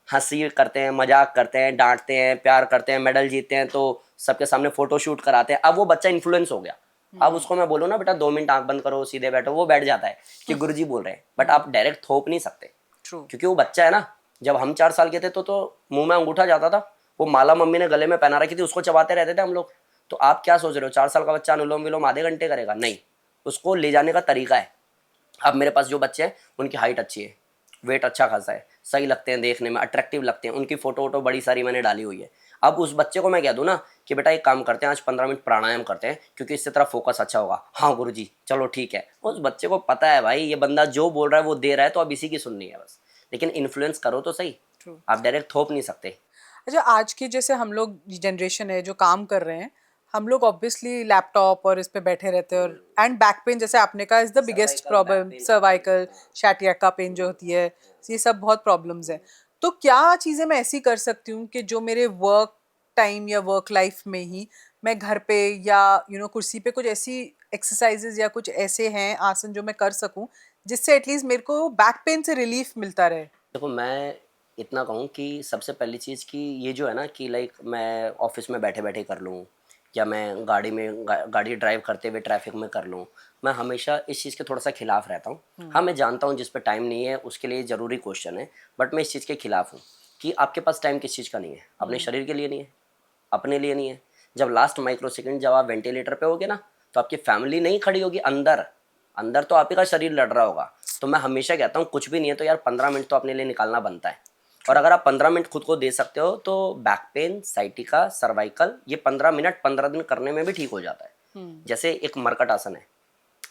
हंसी करते हैं, मजाक करते हैं, डांटते हैं, प्यार करते हैं, मेडल जीतते हैं तो सबके सामने फोटो शूट कराते हैं। अब वो बच्चा इन्फ्लुएंस हो गया। अब उसको मैं बोलूँ ना बेटा 2 मिनट आंख बंद करो सीधे बैठो, वो बैठ जाता है कि गुरुजी बोल रहे हैं, बट आप डायरेक्ट थोप नहीं सकते ट्रू। क्योंकि वो बच्चा है ना। जब हम 4 साल के थे तो मुंह में अंगूठा जाता था, वो माला मम्मी ने गले में पहना रखी थी, उसको चबाते रहते थे हम लोग। तो आप क्या सोच रहे हो 4 साल का बच्चा अनुलोम विलोम आधे घंटे करेगा? नहीं, उसको ले जाने का तरीका है। अब मेरे पास जो बच्चे हैं उनकी हाइट अच्छी है, वेट अच्छा खासा है, सही लगते हैं देखने में, अट्रैक्टिव लगते हैं, उनकी फोटो वोटो बड़ी सारी मैंने डाली हुई है। अब उस बच्चे को मैं कह दूँ ना कि बेटा एक काम करते हैं, आज 15 मिनट प्राणायाम करते हैं क्योंकि इससे तेरा फोकस अच्छा होगा। हाँ गुरुजी चलो ठीक है। उस बच्चे को पता है भाई ये बंदा जो बोल रहा है वो दे रहा है, तो अब इसी की सुननी है बस। लेकिन इन्फ्लुएंस करो तो सही, ट्रू। आप डायरेक्ट थोप नहीं सकते। अच्छा, आज की जैसे हम लोग जनरेशन है जो काम कर रहे हैं, हम लोग ऑब्वियसली लैपटॉप और इस पे बैठे रहते हैं, और एंड बैक पेन जैसे आपने कहा is the biggest cervical back problem, pain, cervical sciatica pain जो होती है, ये सब बहुत प्रॉब्लम्स हैं। तो क्या चीज़ें मैं ऐसी कर सकती हूँ कि जो मेरे वर्क टाइम या वर्क लाइफ में ही मैं घर पे या कुर्सी पे कुछ ऐसी एक्सरसाइजेज या कुछ ऐसे हैं आसन जो मैं कर सकूं, जिससे एटलीस्ट मेरे को बैक पेन से रिलीफ मिलता रहे। देखो मैं इतना कहूँ कि सबसे पहली चीज़ कि ये जो है ना कि लाइक मैं ऑफिस में बैठे बैठे कर लूँ या मैं गाड़ी ड्राइव करते हुए ट्रैफिक में कर लूँ, मैं हमेशा इस चीज़ के थोड़ा सा खिलाफ रहता हूँ। हाँ, मैं जानता हूँ जिस पे टाइम नहीं है उसके लिए ज़रूरी क्वेश्चन है, बट मैं इस चीज़ के खिलाफ हूँ कि आपके पास टाइम किस चीज़ का नहीं है, अपने शरीर के लिए नहीं है, अपने लिए नहीं है। जब लास्ट माइक्रो सेकंड जब आप वेंटिलेटर पे होगे ना, तो आपकी फैमिली नहीं खड़ी होगी अंदर, अंदर तो आप ही का शरीर लड़ रहा होगा। तो मैं हमेशा कहता हूँ कुछ भी नहीं है तो यार 15 मिनट तो अपने लिए निकालना बनता है। और अगर आप 15 मिनट खुद को दे सकते हो तो बैक पेन, साइटिका, सर्वाइकल, ये 15 मिनट 15 दिन करने में भी ठीक हो जाता है। जैसे एक मरकट आसन है,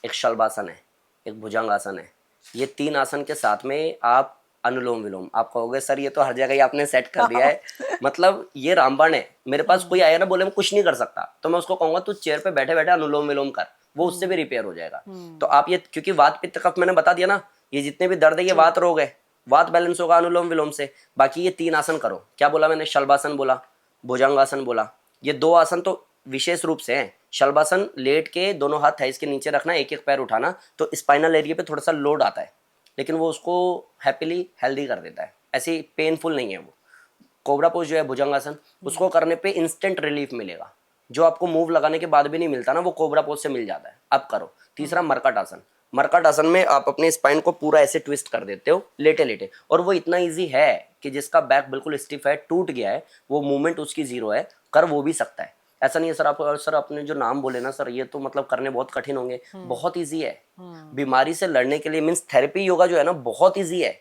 एक शल्भासन है, एक भुजंगासन है। ये 3 आसन के साथ में आप अनुलोम विलोम, आप कहोगे सर ये तो हर जगह ही आपने सेट कर दिया है, मतलब ये रामबाण है। मेरे पास कोई आया ना बोले मैं कुछ नहीं कर सकता, तो मैं उसको कहूंगा तू चेयर पे बैठे बैठे अनुलोम विलोम कर, वो उससे भी रिपेयर हो जाएगा। तो आप ये, क्योंकि वात पित्त कफ मैंने बता दिया ना, ये जितने भी दर्द है ये वात रोग है, वात बैलेंस होगा अनुलोम विलोम से। बाकी ये 3 आसन करो। क्या बोला मैंने? शल्भासन बोला, भुजंगासन बोला। ये 2 आसन तो विशेष रूप से हैं। शल्भासन लेट के दोनों हाथ थाइस के नीचे रखना, एक एक पैर उठाना, तो स्पाइनल एरिया पे थोड़ा सा लोड आता है, लेकिन वो उसको हैप्पीली हेल्दी कर देता है, ऐसी पेनफुल नहीं है वो। कोबरा पोज जो है भुजंगासन, उसको करने पे इंस्टेंट रिलीफ मिलेगा, जो आपको मूव लगाने के बाद भी नहीं मिलता ना, वो कोबरा पोज से मिल जाता है। अब करो। तीसरा मरकट आसन। मरकट आसन में आप अपने स्पाइन को पूरा ऐसे ट्विस्ट कर देते हो लेटे लेटे, और वो इतना इजी है कि जिसका बैक बिल्कुल स्टिफ है, टूट गया है, वो मूवमेंट उसकी जीरो है, कर वो भी सकता है। ऐसा नहीं है सर आप, सर अपने जो नाम बोले ना सर, ये तो मतलब करने बहुत कठिन होंगे, बहुत ईजी है। बीमारी से लड़ने के लिए मीन्स थेरेपी योगा जो है ना बहुत ईजी है।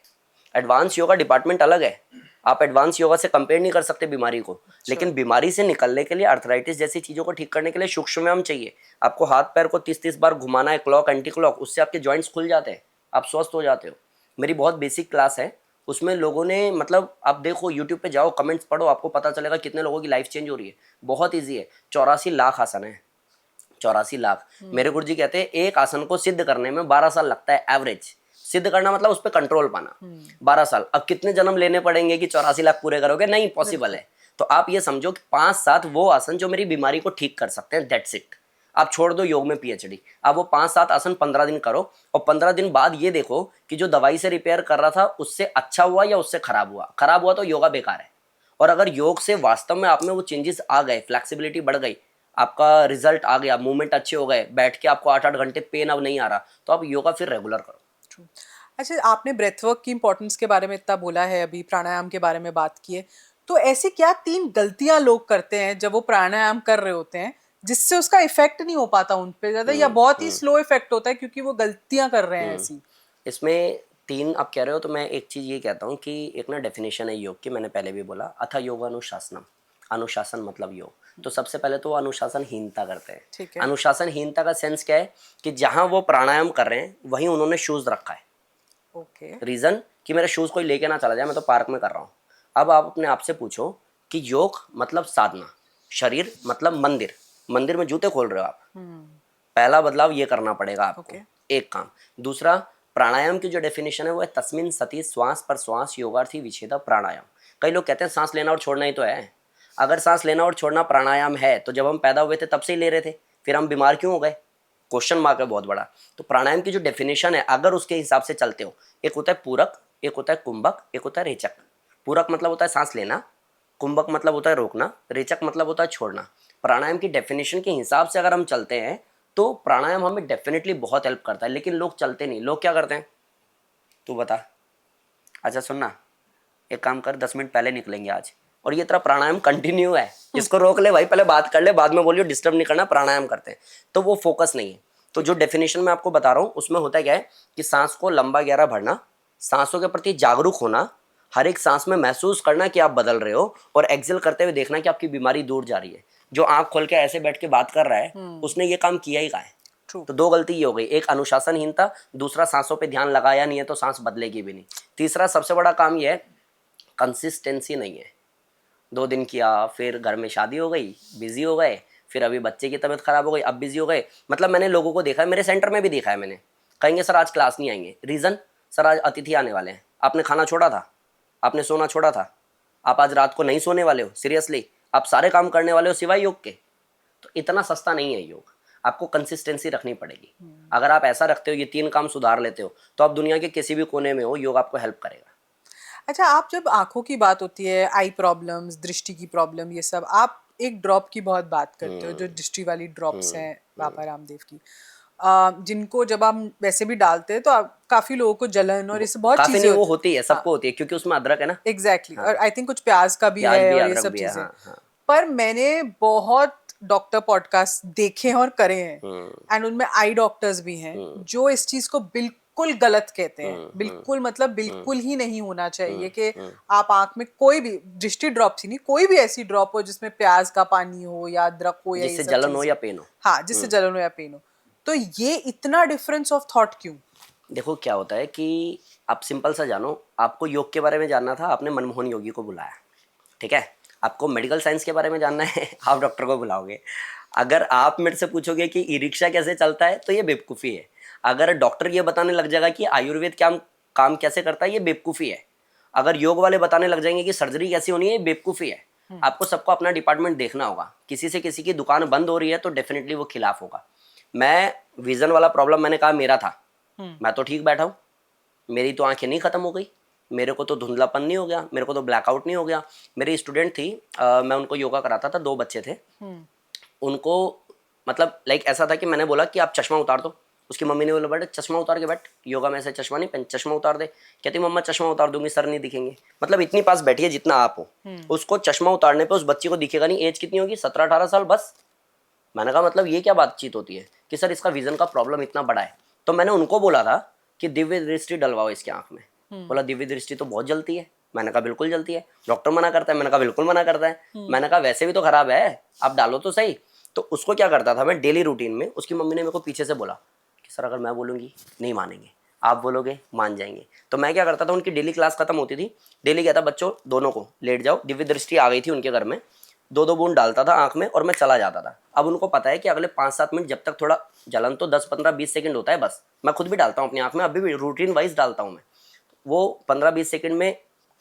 एडवांस योगा डिपार्टमेंट अलग है, आप एडवांस योगा से कंपेयर नहीं कर सकते बीमारी को, लेकिन बीमारी से निकलने के लिए, अर्थराइटिस जैसी चीज़ों को ठीक करने के लिए सूक्ष्म व्यायाम चाहिए। आपको हाथ पैर को 30-30 बार घुमाना है, क्लॉक एंटी क्लॉक, उससे आपके जॉइंट्स खुल जाते हैं, आप स्वस्थ हो जाते हो। मेरी बहुत बेसिक क्लास है, उसमें लोगों ने मतलब आप देखो यूट्यूब पे जाओ, कमेंट्स पढ़ो, आपको पता चलेगा कितने लोगों की लाइफ चेंज हो रही है। बहुत ईजी है। 84 लाख आसन है, 84 लाख। मेरे गुरु जी कहते हैं एक आसन को सिद्ध करने में 12 साल लगता है एवरेज। सिद्ध करना मतलब उस पर कंट्रोल पाना, 12 साल। अब कितने जन्म लेने पड़ेंगे कि 84 लाख पूरे करोगे? नहीं पॉसिबल है। तो आप ये समझो कि 5-7 वो आसन जो मेरी बीमारी को ठीक कर सकते हैं, दैट्स इट। आप छोड़ दो योग में पीएचडी, आप वो 5-7 आसन 15 दिन करो, और 15 दिन बाद ये देखो कि जो दवाई से रिपेयर कर रहा था उससे अच्छा हुआ या उससे खराब हुआ। खराब हुआ तो योगा बेकार है। और अगर योग से वास्तव में आप में वो चेंजेस आ गए, फ्लेक्सिबिलिटी बढ़ गई, आपका रिजल्ट आ गया, मूवमेंट अच्छे हो गए, बैठ के आपको 8-8 घंटे पेन अब नहीं आ रहा, तो आप योगा फिर रेगुलर करो। True. अच्छा, आपने ब्रेथ वर्क की इंपॉर्टेंस के बारे में इतना बोला है, अभी प्राणायाम के बारे में बात की है, तो ऐसी क्या 3 गलतियां लोग करते हैं जब वो प्राणायाम कर रहे होते हैं जिससे उसका इफेक्ट नहीं हो पाता उन पे ज्यादा, या बहुत ही स्लो इफेक्ट होता है क्योंकि वो गलतियां कर रहे हैं ऐसी? इसमें 3 आप कह रहे हो, तो मैं एक चीज़ ये कहता हूँ कि एक ना डेफिनेशन है योग की, मैंने पहले भी बोला, अथा योग अनुशासनम। अनुशासन मतलब योग। तो सबसे पहले तो वो अनुशासनहीनता करते हैं। ठीक है। अनुशासनहीनता का सेंस क्या है कि जहाँ वो प्राणायाम कर रहे हैं वहीं उन्होंने शूज़ रखा है। ओके। रीज़न कि मेरा शूज़ कोई लेके ना चला जाए, मैं तो पार्क में कर रहा हूँ। अब आप अपने आप से पूछो कि योग मतलब साधना, शरीर मतलब मंदिर, मंदिर में जूते खोल रहे हो आप। पहला बदलाव ये करना पड़ेगा आपको। Okay. एक काम। दूसरा, प्राणायाम की जो डेफिनेशन है वो है तस्मिन सति श्वास पर श्वास योगार्थी विच्छेद प्राणायाम। कई लोग कहते हैं सांस लेना और छोड़ना ही तो है। अगर सांस लेना और छोड़ना प्राणायाम है तो जब हम पैदा हुए थे तब से ही ले रहे थे, फिर हम बीमार क्यों हो गए? क्वेश्चन मार्क है बहुत बड़ा। तो प्राणायाम की जो डेफिनेशन है अगर उसके हिसाब से चलते हो, एक होता है पूरक, एक होता है कुंभक, एक होता है रेचक। पूरक मतलब होता है सांस लेना, कुंभक मतलब होता है रोकना, रेचक मतलब होता है छोड़ना। प्राणायाम की डेफिनेशन के हिसाब से अगर हम चलते हैं तो प्राणायाम हमें डेफिनेटली बहुत हेल्प करता है, लेकिन लोग चलते नहीं। लोग क्या करते हैं तू बता? अच्छा सुनना, एक काम कर, 10 मिनट पहले निकलेंगे आज, और ये तेरा प्राणायाम कंटिन्यू है, इसको रोक ले भाई, पहले बात कर ले, बाद में बोलियो डिस्टर्ब नहीं करना, प्राणायाम करते हैं। तो वो फोकस नहीं है। तो जो डेफिनेशन मैं आपको बता रहा हूँ उसमें होता क्या है कि सांस को लंबा गहरा भरना, सांसों के प्रति जागरूक होना, हर एक सांस में महसूस करना कि आप बदल रहे हो, और एक्सेल करते हुए देखना कि आपकी बीमारी दूर जा रही है। जो आंख खोल के ऐसे बैठ के बात कर रहा है उसने ये काम किया ही कहा है। True. तो 2 गलती ये हो गई, एक अनुशासनहीनता, दूसरा सांसों पे ध्यान लगाया नहीं है तो सांस बदलेगी भी नहीं। तीसरा सबसे बड़ा काम ये है कंसिस्टेंसी नहीं है। 2 दिन किया, फिर घर में शादी हो गई, बिजी हो गए, फिर अभी बच्चे की तबीयत खराब हो गई, अब बिजी हो गए। मतलब मैंने लोगों को देखा है, मेरे सेंटर में भी देखा है मैंने, कहेंगे सर आज क्लास नहीं आएंगे, रीज़न सर आज अतिथि आने वाले हैं। आपने खाना छोड़ा था, आपने सोना छोड़ा था, आप आज रात को नहीं सोने वाले हो, सीरियसली आप सारे काम करने वाले हो सिवाय योग के। तो इतना सस्ता नहीं है योग, आपको कंसिस्टेंसी रखनी पड़ेगी। अगर आप ऐसा रखते हो, ये 3 काम सुधार लेते हो, तो आप दुनिया के किसी भी कोने में हो, योग आपको हेल्प करेगा। अच्छा, आप जब आंखों की बात होती है, आई प्रॉब्लम्स, दृष्टि की प्रॉब्लम, ये सब आप एक ड्रॉप की बहुत बात करते हो, जो दृष्टि वाली ड्रॉप्स हैं बाबा रामदेव की, जिनको जब हम वैसे भी डालते हैं तो काफी लोगों को जलन और इससे बहुत काफी चीजें नहीं, वो होती हैं। होती है, हाँ, सबको होती है, क्योंकि उसमें अदरक है ना। एग्जैक्टली हाँ, और आई थिंक कुछ प्याज का भी प्याज है भी और है, ये अदरक सब भी है। चीजें। हाँ हाँ। पर मैंने बहुत डॉक्टर पॉडकास्ट देखे हैं और करे हैं, हम्म एंड उनमें आई डॉक्टर्स भी हैं जो इस चीज को बिल्कुल गलत कहते हैं। बिल्कुल मतलब बिल्कुल ही नहीं होना चाहिए कि आप आंख में कोई भी दृष्टि ड्रॉप ही नहीं, कोई भी ऐसी ड्रॉप हो जिसमें प्याज का पानी हो या अदरक हो या ये जिससे सब जलन हो चीजें। या पेन हो। हाँ, जिससे जलन हो या पेन हो। तो ये इतना डिफरेंस ऑफ थॉट क्यों? देखो क्या होता है कि आप सिंपल सा जानो, आपको योग के बारे में जानना था, आपने मनमोहन योगी को बुलाया, ठीक है। आपको मेडिकल साइंस के बारे में जानना है, आप डॉक्टर को बुलाओगे। अगर आप मेरे से पूछोगे कि ई रिक्शा कैसे चलता है, तो ये बेवकूफ़ी है। अगर डॉक्टर ये बताने लग जाएगा कि आयुर्वेद क्या काम कैसे करता है, ये बेवकूफ़ी है। अगर योग वाले बताने लग जाएंगे कि सर्जरी कैसी होनी है, ये बेवकूफ़ी है। आपको सबको अपना डिपार्टमेंट देखना होगा। किसी से किसी की दुकान बंद हो रही है तो डेफिनेटली वो खिलाफ होगा। मैं विजन वाला प्रॉब्लम मैंने कहा मेरा था, मैं तो ठीक बैठा हूँ, मेरी तो आंखें नहीं खत्म हो गई, मेरे को तो धुंधलापन नहीं हो गया, मेरे को तो ब्लैकआउट नहीं हो गया। मेरी स्टूडेंट थी, मैं उनको योगा कराता था, 2 बच्चे थे। उनको मतलब लाइक ऐसा था कि मैंने बोला कि आप चश्मा उतार दो। उसकी मम्मी ने बोला बेटा चश्मा उतार के बैठ, योगा में ऐसे चश्मा नहीं पहन, चश्मा उतार दे। कहती मम्मा चश्मा उतार दूंगी, सर नहीं दिखेंगे। मतलब इतनी पास बैठी है जितना आप हो, उसको चश्मा उतारने पे उस बच्ची को दिखेगा नहीं। एज कितनी होगी, 17-18 साल बस। मैंने कहा मतलब ये क्या बातचीत होती है कि सर इसका विजन का प्रॉब्लम इतना बड़ा है। तो मैंने उनको बोला था कि दिव्य दृष्टि डलवाओ इसकी आंख में। बोला दिव्य दृष्टि तो बहुत जलती है। मैंने कहा बिल्कुल जलती है। डॉक्टर मना करता है। मैंने कहा बिल्कुल मना करता है। मैंने कहा वैसे भी तो खराब है, आप डालो तो सही। तो उसको क्या करता था मैं डेली रूटीन में, उसकी मम्मी ने मेरे को पीछे से बोला कि सर अगर मैं बोलूँगी नहीं मानेंगे, आप बोलोगे मान जाएंगे। तो मैं क्या करता था, उनकी डेली क्लास खत्म होती थी, डेली कहता बच्चों दोनों को लेट जाओ। दिव्य दृष्टि आ गई थी उनके घर में, 2-2 बूंद डालता था आंख में और मैं चला जाता था। अब उनको पता है कि अगले 5-7 मिनट जब तक थोड़ा जलन तो 10-15-20 सेकंड होता है बस। मैं खुद भी डालता हूँ अपनी आंख में, अभी भी रूटीन वाइज डालता हूँ मैं। वो 15-20 सेकंड में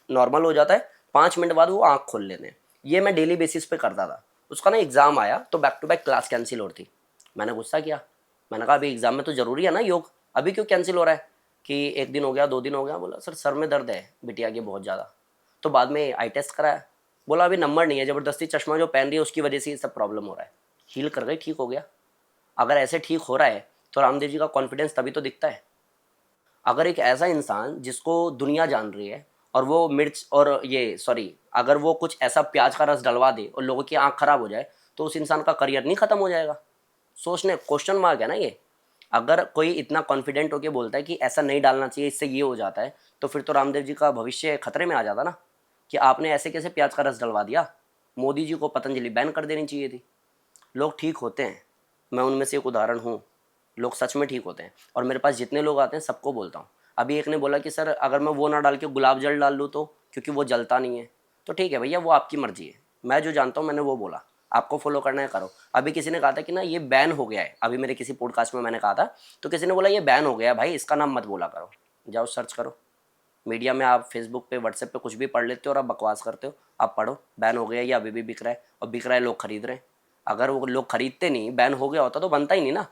नॉर्मल हो जाता है, 5 मिनट बाद वो आंख खोल लेते हैं। ये मैं डेली बेसिस पे करता था। उसका ना एग्जाम आया तो back to back class cancel हो रही थी। मैंने गुस्सा किया, मैंने कहा अभी एग्जाम में तो जरूरी है ना योग, अभी क्यों कैंसिल हो रहा है? कि 1 दिन हो गया, 2 दिन हो गया। बोला सर में दर्द है बिटिया की बहुत ज़्यादा। तो बाद में आई टेस्ट कराया, बोला अभी नंबर नहीं है, ज़बरदस्ती चश्मा जो पहन रही है उसकी वजह से ये सब प्रॉब्लम हो रहा है। हील कर गई, ठीक हो गया। अगर ऐसे ठीक हो रहा है तो रामदेव जी का कॉन्फिडेंस तभी तो दिखता है। अगर एक ऐसा इंसान जिसको दुनिया जान रही है और वो मिर्च और ये सॉरी अगर वो कुछ ऐसा प्याज का रस डलवा दे और लोगों की आंख खराब हो जाए, तो उस इंसान का करियर नहीं खत्म हो जाएगा? सोचने क्वेश्चन मार्क है ना ये। अगर कोई इतना कॉन्फिडेंट होकर बोलता है कि ऐसा नहीं डालना चाहिए, इससे ये हो जाता है, तो फिर तो रामदेव जी का भविष्य खतरे में आ जाता ना। कि आपने ऐसे कैसे प्याज का रस डलवा दिया? मोदी जी को पतंजलि बैन कर देनी चाहिए थी। लोग ठीक होते हैं, मैं उनमें से एक उदाहरण हूँ। लोग सच में ठीक होते हैं और मेरे पास जितने लोग आते हैं सबको बोलता हूँ। अभी एक ने बोला कि सर अगर मैं वो ना डाल के गुलाब जल डाल लूँ तो, क्योंकि वो जलता नहीं है। तो ठीक है भैया, वो आपकी मर्जी है। मैं जो जानता हूँ मैंने वो बोला, आपको फॉलो करना है करो। अभी किसी ने कहा था कि ना ये बैन हो गया है, अभी मेरे किसी पॉडकास्ट में मैंने कहा था, तो किसी ने बोला ये बैन हो गया है भाई, इसका नाम मत बोला करो। जाओ सर्च करो मीडिया में, आप फेसबुक पे व्हाट्सएप पे कुछ भी पढ़ लेते हो और आप बकवास करते हो। आप पढ़ो बैन हो गया या अभी भी बिक रहा है, और बिक रहा है लोग खरीद रहे हैं। अगर वो लोग खरीदते नहीं, बैन हो गया होता तो बनता ही नहीं ना।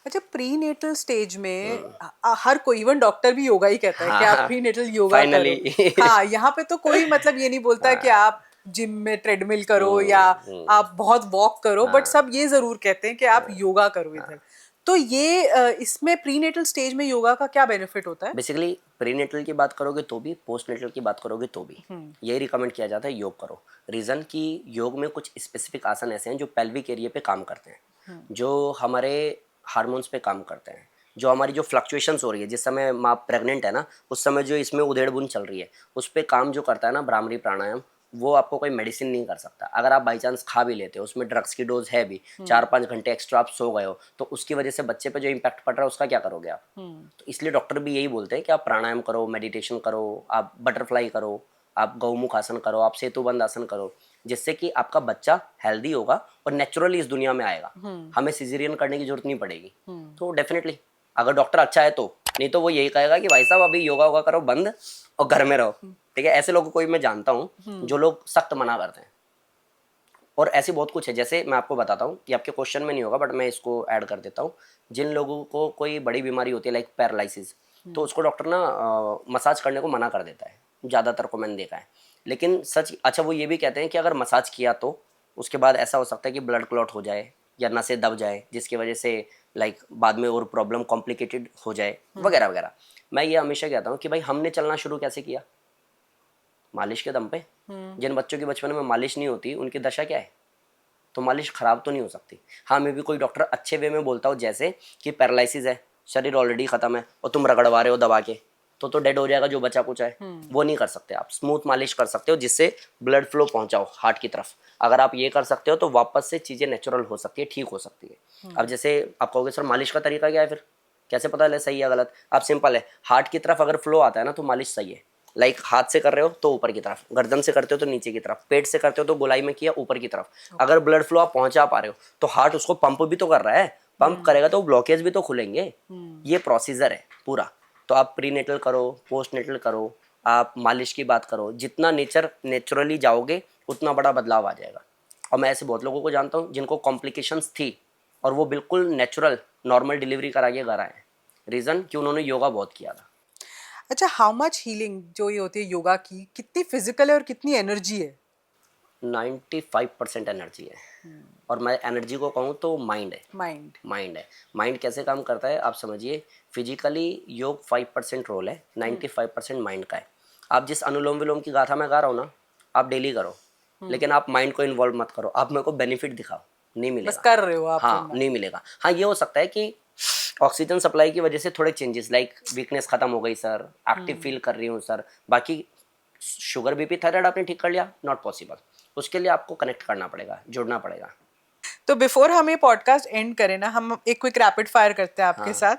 अच्छा, प्री नेटल स्टेज में हर कोई, इवन डॉक्टर भी योगा ही कहता है कि आप हाँ प्री नेटल योगा करो। फाइनली। हाँ, यहाँ पे तो कोई मतलब ये नहीं बोलता कि आप जिम में ट्रेडमिल करो या आप बहुत वॉक करो, बट सब ये जरूर कहते हैं कि आप योगा करो इधर। तो ये इसमें प्री नेटल स्टेज में योगा का क्या बेनिफिट होता है? बेसिकली प्रीनेटल की बात करोगे तो भी, पोस्ट नेटल की बात करोगे तो भी यही रिकमेंड किया जाता है योग करो। रीज़न कि योग में कुछ स्पेसिफिक आसन ऐसे हैं जो पेल्विक एरिया पे काम करते हैं, जो हमारे हार्मोन्स पे काम करते हैं, जो हमारी जो फ्लक्चुएशंस हो रही है, जिस समय माँ प्रेग्नेंट है ना उस समय जो इसमें उधेड़ बुन चल रही है, उस पर काम जो करता है ना भ्रामरी प्राणायाम, वो आपको कोई मेडिसिन नहीं कर सकता। अगर आप बाई चांस खा भी लेते हो, उसमें ड्रग्स की डोज है भी, 4-5 घंटे एक्स्ट्रा आप सो गए हो, तो उसकी वजह से बच्चे पे जो इम्पैक्ट पड़ रहा है उसका क्या करोगे आप? तो इसलिए डॉक्टर भी यही बोलते हैं कि आप प्राणायाम करो, मेडिटेशन करो, आप बटरफ्लाई करो, आप गौमुख आसन करो, आप सेतुबंद आसन करो, जिससे कि आपका बच्चा हेल्दी होगा और नेचुरली इस दुनिया में आएगा। हमें सिजेरियन करने की जरूरत नहीं पड़ेगी। तो डेफिनेटली अगर डॉक्टर अच्छा है तो, नहीं तो वो यही कहेगा कि भाई साहब अभी योगा वोगा करो बंद और घर में रहो। ठीक है, ऐसे लोगों को भी मैं जानता हूँ जो लोग सख्त मना करते हैं। और ऐसी बहुत कुछ है, जैसे मैं आपको बताता हूँ, ये आपके क्वेश्चन में नहीं होगा बट मैं इसको ऐड कर देता हूँ। जिन लोगों को कोई बड़ी बीमारी होती है लाइक पैरालिसिस, तो उसको डॉक्टर ना मसाज करने को मना कर देता है, ज़्यादातर को मैंने देखा है। लेकिन सच अच्छा वो ये भी कहते हैं कि अगर मसाज किया तो उसके बाद ऐसा हो सकता है कि ब्लड क्लॉट हो जाए या नसें दब जाए, जिसकी वजह से लाइक बाद में और प्रॉब्लम कॉम्प्लिकेटेड हो जाए वगैरह वगैरह। मैं ये हमेशा कहता हूँ कि भाई हमने चलना शुरू कैसे किया? मालिश के दम पे। जिन बच्चों की बचपन में मालिश नहीं होती उनकी दशा क्या है? तो मालिश खराब तो नहीं हो सकती। हाँ, मे भी कोई डॉक्टर अच्छे वे में बोलता हो, जैसे कि पैरालिसिस है, शरीर ऑलरेडी खत्म है और तुम रगड़वा रहे हो दबा के, तो डेड हो जाएगा जो बचा कुछ है। वो नहीं कर सकते आप। स्मूथ मालिश कर सकते हो जिससे ब्लड फ्लो पहुंचाओ हार्ट की तरफ। अगर आप ये कर सकते हो तो वापस से चीज़ें नेचुरल हो सकती है, ठीक हो सकती है। अब जैसे आप कहोगे सर मालिश का तरीका क्या है, फिर कैसे पता चले सही है गलत? आप सिंपल है, हार्ट की तरफ अगर फ्लो आता है ना तो मालिश सही है। लाइक हाथ से कर रहे हो तो ऊपर की तरफ, गर्दन से करते हो तो नीचे की तरफ, पेट से करते हो तो गोलाई में किया ऊपर की तरफ। अगर ब्लड फ्लो आप पहुंचा पा रहे हो तो हार्ट उसको पंप भी तो कर रहा है, पंप करेगा तो ब्लॉकेज भी तो खुलेंगे। ये प्रोसीजर है पूरा। तो आप प्रीनेटल करो, पोस्टनेटल करो, आप मालिश की बात करो, जितना नेचुरली जाओगे उतना बड़ा बदलाव आ जाएगा। और मैं ऐसे बहुत लोगों को जानता हूँ जिनको कॉम्प्लिकेशंस थी और वो बिल्कुल नेचुरल नॉर्मल डिलीवरी करा के घर आए। रीज़न कि उन्होंने योगा बहुत किया था। अच्छा, हाउ मच हीलिंग जो ये होती है योगा की, कितनी फिजिकल है और कितनी एनर्जी है? 95% एनर्जी है। और मैं एनर्जी को कहूँ तो माइंड है। माइंड। माइंड है। माइंड कैसे काम करता है आप समझिए। फिजिकली योग 5% रोल है, 95% माइंड का है। आप जिस अनुलोम विलोम की गाथा मैं गा रहा हूँ ना, आप डेली करो, लेकिन आप माइंड को इन्वॉल्व मत करो। आप मेरे को बेनिफिट दिखाओ, नहीं बस मिलेगा। कर रहे हो आप हाँ, सुनना। नहीं मिलेगा। हाँ, ये हो सकता है कि ऑक्सीजन सप्लाई की वजह से थोड़े चेंजेस, लाइक वीकनेस खत्म हो गई सर, एक्टिव फील कर रही हूँ सर, बाकी शुगर बीपी थायराइड आपने ठीक कर लिया, नॉट पॉसिबल। उसके लिए आपको कनेक्ट करना पड़ेगा, जुड़ना पड़ेगा। तो बिफोर हम ये पॉडकास्ट एंड करें ना, हम एक क्विक रैपिड फायर करते हैं आपके साथ,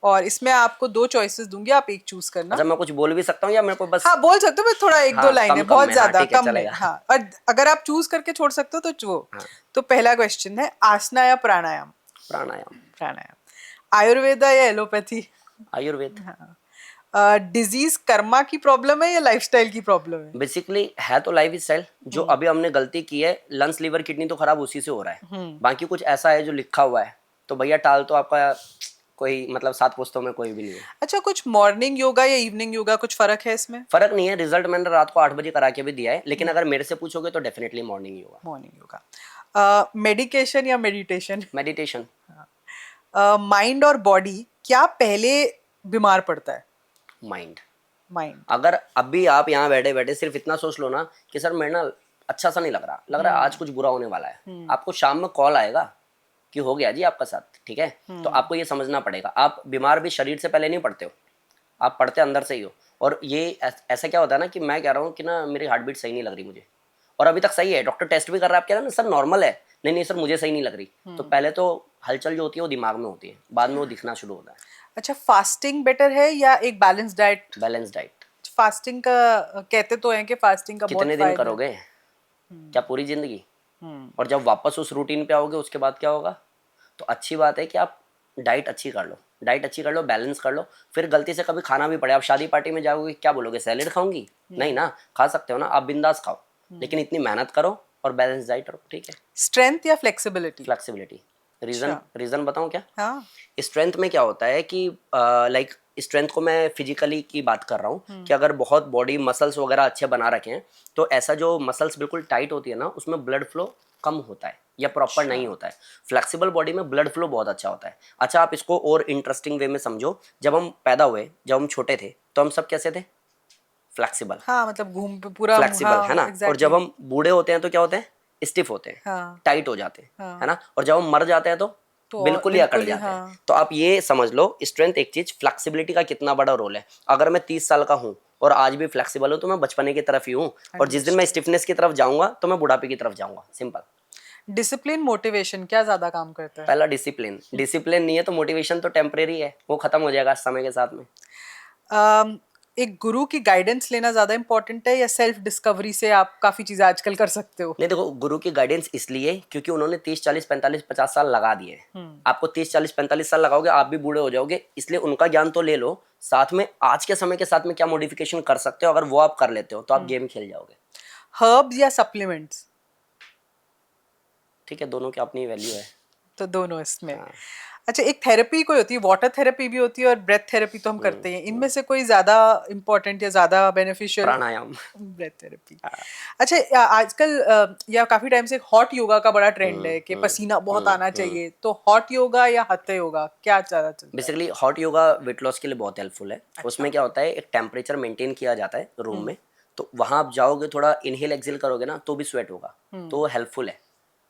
और इसमें आपको 2 चॉइसेस दूंगी, आप एक चूज करना। अच्छा, मैं कुछ बोल भी सकता हूँ या मेरे को बस? हाँ, बोल सकते हो, बस थोड़ा 1-2 हाँ, लाइनें, कम बहुत में। हाँ, ज्यादा ठीक है, कम में। चलेगा। हाँ, और अगर आप चूज करके छोड़ सकते हो तो वो। हाँ। तो पहला क्वेश्चन है, आसना या प्राणायाम? प्राणायाम। प्राणायाम। आयुर्वेदा या एलोपैथी? आयुर्वेद। डिजीज कर्मा की प्रॉब्लम है या लाइफस्टाइल की प्रॉब्लम है? बेसिकली है तो लाइफ स्टाइल। जो अभी हमने गलती की है, लंग्स लिवर किडनी तो खराब उसी से हो रहा है। बाकी कुछ ऐसा है जो लिखा हुआ है तो भैया टाल तो आपका कोई मतलब 7 पुस्तों में कोई भी नहीं है। अच्छा, कुछ मॉर्निंग योगा या इवनिंग योगा, कुछ फर्क है इसमें? फर्क नहीं है। रिजल्ट मैंने रात को 8 बजे करा के भी दिया है, लेकिन अगर मेरे से पूछोगे तो डेफिनेटली मॉर्निंग ही होगा। मॉर्निंग योगा। मेडिकेशन या मेडिटेशन? मेडिटेशन। माइंड और बॉडी क्या पहले बीमार पड़ता है? माइंड। माइंड। अगर अभी आप यहाँ बैठे बैठे सिर्फ इतना सोच लो ना कि सर मेरे ना अच्छा सा नहीं लग रहा है आज कुछ बुरा होने वाला है, आपको शाम में कॉल आएगा कि हो गया जी आपका साथ, ठीक है? तो आपको ये समझना पड़ेगा, आप बीमार भी शरीर से पहले नहीं पड़ते हो, आप पढ़ते अंदर से ही हो। और ये ऐसा क्या होता है ना कि मैं कह रहा हूँ कि ना मेरी हार्ट बीट सही नहीं लग रही मुझे, और अभी तक सही है, डॉक्टर टेस्ट भी कर रहा है, आप कह रहे हैं ना सर नॉर्मल है, नहीं नहीं सर मुझे सही नहीं लग रही। तो पहले तो हलचल जो होती है वो दिमाग में होती है, बाद में वो दिखना शुरू होता है। अच्छा, फास्टिंग बेटर है या एक balance diet? Balance diet. Fasting का कहते तो हैं कि फास्टिंग का बहुत कितने दिन फायदा है। करोगे? क्या पूरी जिंदगी? और जब वापस उस रूटीन पे आओगे उसके बाद क्या होगा? तो अच्छी बात है कि आप डाइट अच्छी कर लो, डाइट अच्छी कर लो, बैलेंस कर लो। फिर गलती से कभी खाना भी पड़े, आप शादी पार्टी में जाओगे क्या बोलोगे, सैलेड खाऊंगी? नहीं ना, खा सकते हो ना, आप बिंदास खाओ, लेकिन इतनी मेहनत करो और बैलेंस डाइट रखो, ठीक है? स्ट्रेंथ या फ्लेक्सिबिलिटी? फ्लेक्सिबिलिटी। रीज़न अच्छा। रीज़न बताऊँ क्या? हाँ। स्ट्रेंथ में क्या होता है कि लाइक स्ट्रेंथ को मैं फिजिकली की बात कर रहा हूँ कि अगर बहुत बॉडी मसल्स वगैरह अच्छे बना रखे हैं तो ऐसा जो मसल्स बिल्कुल टाइट होती है ना उसमें ब्लड फ्लो कम होता है या प्रॉपर नहीं होता है। फ्लेक्सिबल बॉडी में ब्लड फ्लो बहुत अच्छा होता है। अच्छा, आप इसको और इंटरेस्टिंग वे में समझो, जब हम पैदा हुए, जब हम छोटे थे तो हम सब कैसे थे? फ्लेक्सिबल। हाँ, मतलब घूम पे पूरा। फ्लेक्सिबल है हाँ, ना। और जब एग्जैक्टली। हम बूढ़े होते हैं तो क्या होते हैं? स्टिफ होते हैं, हाँ। टाइट हो जाते हैं, हाँ। है ना। और जब हम मर जाते हैं तो बिल्कुल ही अकड़ बिल्कुल ही, जाते हैं। हाँ। तो आप ये समझ लो स्ट्रेंथ एक चीज, फ्लेक्सिबिलिटी का कितना बड़ा रोल है। अगर मैं 30 साल का हूँ और आज भी फ्लेक्सिबल हूँ तो मैं बचपने की तरफ ही हूँ, और जिस दिन मैं स्टिफनेस की तरफ जाऊंगा तो मैं बुढ़ापे की तरफ जाऊंगा। सिंपल। डिसिप्लिन मोटिवेशन क्या ज्यादा काम करता है? पहला डिसिप्लिन। डिसिप्लिन नहीं है तो मोटिवेशन तो टेम्परेरी है, वो खत्म हो जाएगा समय के साथ में। एक गुरु की गाइडेंस लेना ज्यादा इंपॉर्टेंट है या सेल्फ डिस्कवरी से आप काफी चीजें आजकल कर सकते हो? नहीं, देखो गुरु की गाइडेंस इसलिए क्योंकि उन्होंने 30 40 45 50 साल लगा दिए। आपको 30 40 45 साल लगाओगे आप भी बूढ़े हो जाओगे, इसलिए उनका ज्ञान तो ले लो, साथ में आज के समय के साथ में क्या मॉडिफिकेशन कर सकते हो, अगर वो आप कर लेते हो तो आप गेम खेल जाओगे। हर्ब्स या सप्लीमेंट्स? ठीक है, दोनों की अपनी वैल्यू है। तो दोनों इसमें। हाँ। अच्छा, एक थेरेपी कोई होती है, वाटर थेरेपी भी होती है और ब्रेथ थेरेपी तो हम करते हैं, इनमें से कोई ज्यादा इम्पोर्टेंट या ज्यादा बेनिफिशियल? प्राणायाम। Breath therapy. अच्छा, आजकल या काफी टाइम से हॉट योगा का बड़ा ट्रेंड है कि पसीना बहुत आना चाहिए, तो हॉट योगा या हत्था योगा क्या ज्यादा चलता है? Basically hot yoga weight loss के लिए बहुत हेल्पफुल है। उसमें क्या होता है, एक टेम्परेचर मेंटेन किया जाता है रूम में, तो वहां आप जाओगे, थोड़ा इनहेल एक्सेल करोगे ना तो भी स्वेट होगा, तो वो हेल्पफुल है।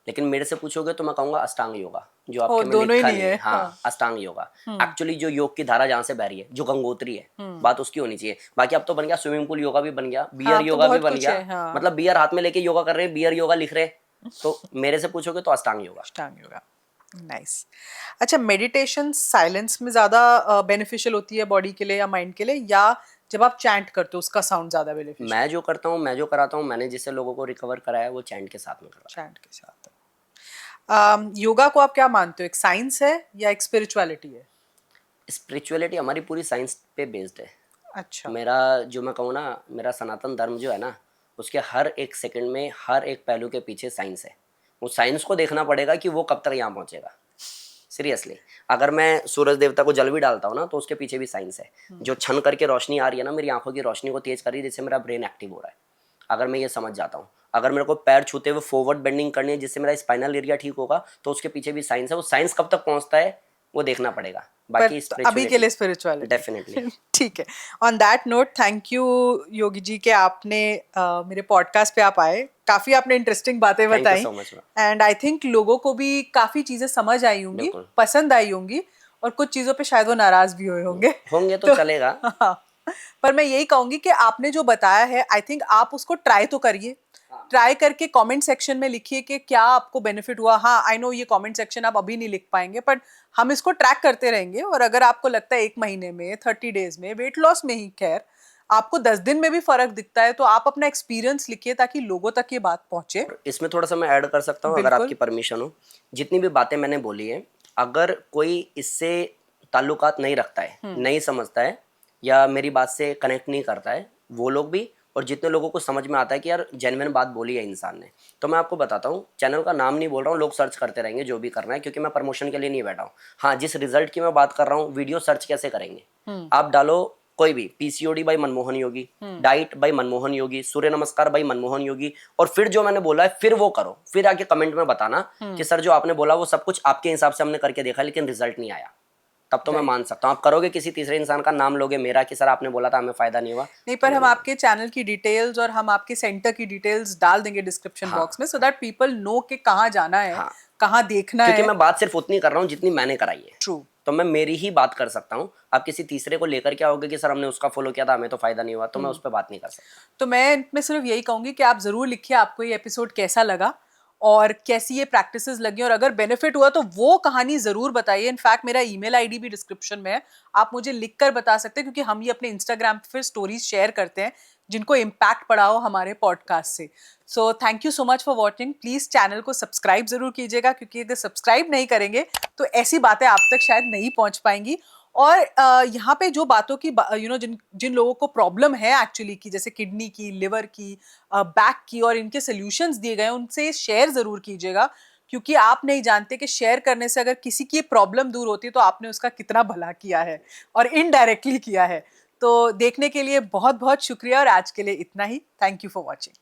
लेकिन मेरे से पूछोगे तो मैं कहूँगा अष्टांग योगा, जो ओ, आपके में दोनों ही लिखा नहीं नहीं है। है। हाँ, अष्टांग योगा एक्चुअली जो योग की धारा जहाँ से बह रही है, जो गंगोत्री है, बात उसकी होनी चाहिए। बाकी अब तो बन गया स्विमिंग पूल योगा भी बन गया, हाँ, बियर अब तो योगा भी बहुत बन कुछ गया। है। हाँ, मतलब बियर हाथ में लेके योगा कर रहे हैं, बियर योगा लिख रहे हैं। तो मेरे से पूछोगे तो अष्टांग योगा। अष्टांग योगा, नाइस। अच्छा, मेडिटेशन साइलेंस में ज्यादा बेनिफिशियल होती है बॉडी के लिए या माइंड के लिए, या जब आप चैंट करते हो उसका साउंड ज्यादा बेनिफिशियल? मैं जो करता हूँ, मैं जो कराता हूँ, मैंने जिससे लोगों को रिकवर कराया है वो चैंट के साथ में करा। चैंट के साथ। योगा को आप क्या मानते हो, एक साइंस है या एक स्पिरिचुअलिटी है? स्पिरिचुअलिटी हमारी पूरी साइंस पे बेस्ड है। अच्छा। मेरा जो मैं कहूँ ना, मेरा सनातन धर्म जो है ना, उसके हर एक सेकंड में, हर एक पहलू के पीछे साइंस है। वो साइंस को देखना पड़ेगा कि वो कब तक यहाँ पहुँचेगा। सीरियसली, अगर मैं सूरज देवता को जल भी डालता हूँ ना, तो उसके पीछे भी साइंस है। जो छन करके रोशनी आ रही है ना, मेरी आंखों की रोशनी को तेज कर रही है, जिससे मेरा ब्रेन एक्टिव हो रहा है। अगर मैं ये समझ जाता हूँ, अगर मेरे को पैर छूते हुए फॉरवर्ड बेंडिंग करनी है जिससे मेरा स्पाइनल एरिया ठीक होगा, तो उसके पीछे भी साइंस है। वो साइंस कब तक पहुँचता है वो देखना पड़ेगा। पर बाकी अभी के लिए स्पिरिचुअलिटी स्पिरिचुअलिटी। डेफिनेटली। ठीक है। On that note, thank you Yogi ji कि आपने मेरे पॉडकास्ट पे आप आए, काफी आपने इंटरेस्टिंग बातें थैंक यू बताई, so much. And I think लोगों को भी काफी चीजें समझ आई होंगी, बिल्कुल। पसंद आई होंगी, और कुछ चीजों पे शायद वो नाराज भी हुए होंगे। होंगे तो तो चलेगा। हाँ, पर मैं यही कहूंगी कि आपने जो बताया है, आई थिंक आप उसको ट्राई तो करिए। ट्राई करके कमेंट सेक्शन में लिखिए कि क्या आपको बेनिफिट हुआ। हाँ, आई नो ये कमेंट सेक्शन आप अभी नहीं लिख पाएंगे, बट हम इसको ट्रैक करते रहेंगे, और अगर आपको लगता है 1 महीने में, 30 डेज में, वेट लॉस में ही खैर, आपको 10 दिन में भी फर्क दिखता है, तो आप अपना एक्सपीरियंस लिखिए ताकि लोगों तक ये बात पहुंचे। इसमें थोड़ा सा मैं ऐड कर सकता हूँ अगर बिल्कुल। आपकी परमिशन हो। जितनी भी बातें मैंने बोली है, अगर कोई इससे ताल्लुकात नहीं रखता है, नहीं समझता है, या मेरी बात से कनेक्ट नहीं करता है, वो लोग भी, और जितने लोगों को समझ में आता है कि यार जेन्युइन बात बोली है इंसान ने, तो मैं आपको बताता हूँ, चैनल का नाम नहीं बोल रहा हूँ, लोग सर्च करते रहेंगे जो भी करना है, क्योंकि मैं प्रमोशन के लिए नहीं बैठा हूँ। हाँ, जिस रिजल्ट की मैं बात कर रहा हूँ, वीडियो सर्च कैसे करेंगे, आप डालो कोई भी PCOD by Manmohan Yogi, diet by Manmohan Yogi, surya namaskar by Manmohan योगी, और फिर जो मैंने बोला है फिर वो करो, फिर आके कमेंट में बताना कि सर जो आपने बोला वो सब कुछ आपके हिसाब से हमने करके देखा लेकिन रिजल्ट नहीं आया, तब तो मैं मान सकता हूँ। आप करोगे, किसी तीसरे इंसान का नाम लोगे मेरा कि सर आपने बोला था हमें फायदा नहीं हुआ। नहीं, पर हम आपके चैनल की डिटेल्स और हम आपके सेंटर की डिटेल्स डाल देंगे डिस्क्रिप्शन बॉक्स में, सो दैट पीपल नो कि कहाँ जाना है, हाँ, कहाँ देखना क्योंकि है। मैं बात सिर्फ उतनी कर रहा हूँ जितनी मैंने कराई है, ट्रू। तो मैं मेरी ही बात कर सकता हूँ। आप किसी तीसरे को लेकर क्या होगा कि सर हमने उसका फॉलो किया था हमें तो फायदा नहीं हुआ, तो मैं उस पर बात नहीं कर सकता। तो मैं सिर्फ यही कहूंगी कि आप जरूर लिखिए आपको ये एपिसोड कैसा लगा और कैसी ये प्रैक्टिसेस लगी, और अगर बेनिफिट हुआ तो वो कहानी जरूर बताइए। इनफैक्ट मेरा ईमेल आईडी भी डिस्क्रिप्शन में है, आप मुझे लिखकर बता सकते हैं, क्योंकि हम ये अपने इंस्टाग्राम पे फिर स्टोरीज शेयर करते हैं जिनको इम्पैक्ट पड़ा हो हमारे पॉडकास्ट से। So thank you so much for watching. Please channel को सब्सक्राइब जरूर कीजिएगा, क्योंकि अगर सब्सक्राइब नहीं करेंगे तो ऐसी बातें आप तक शायद नहीं पहुंच पाएंगी। और यहाँ पे जो बातों की जिन जिन लोगों को प्रॉब्लम है एक्चुअली की, जैसे किडनी की, लिवर की, बैक की, और इनके सोल्यूशंस दिए गए हैं, उनसे शेयर जरूर कीजिएगा, क्योंकि आप नहीं जानते कि शेयर करने से अगर किसी की प्रॉब्लम दूर होती है तो आपने उसका कितना भला किया है, और इनडायरेक्टली किया है। तो देखने के लिए बहुत बहुत शुक्रिया, और आज के लिए इतना ही। Thank you for watching.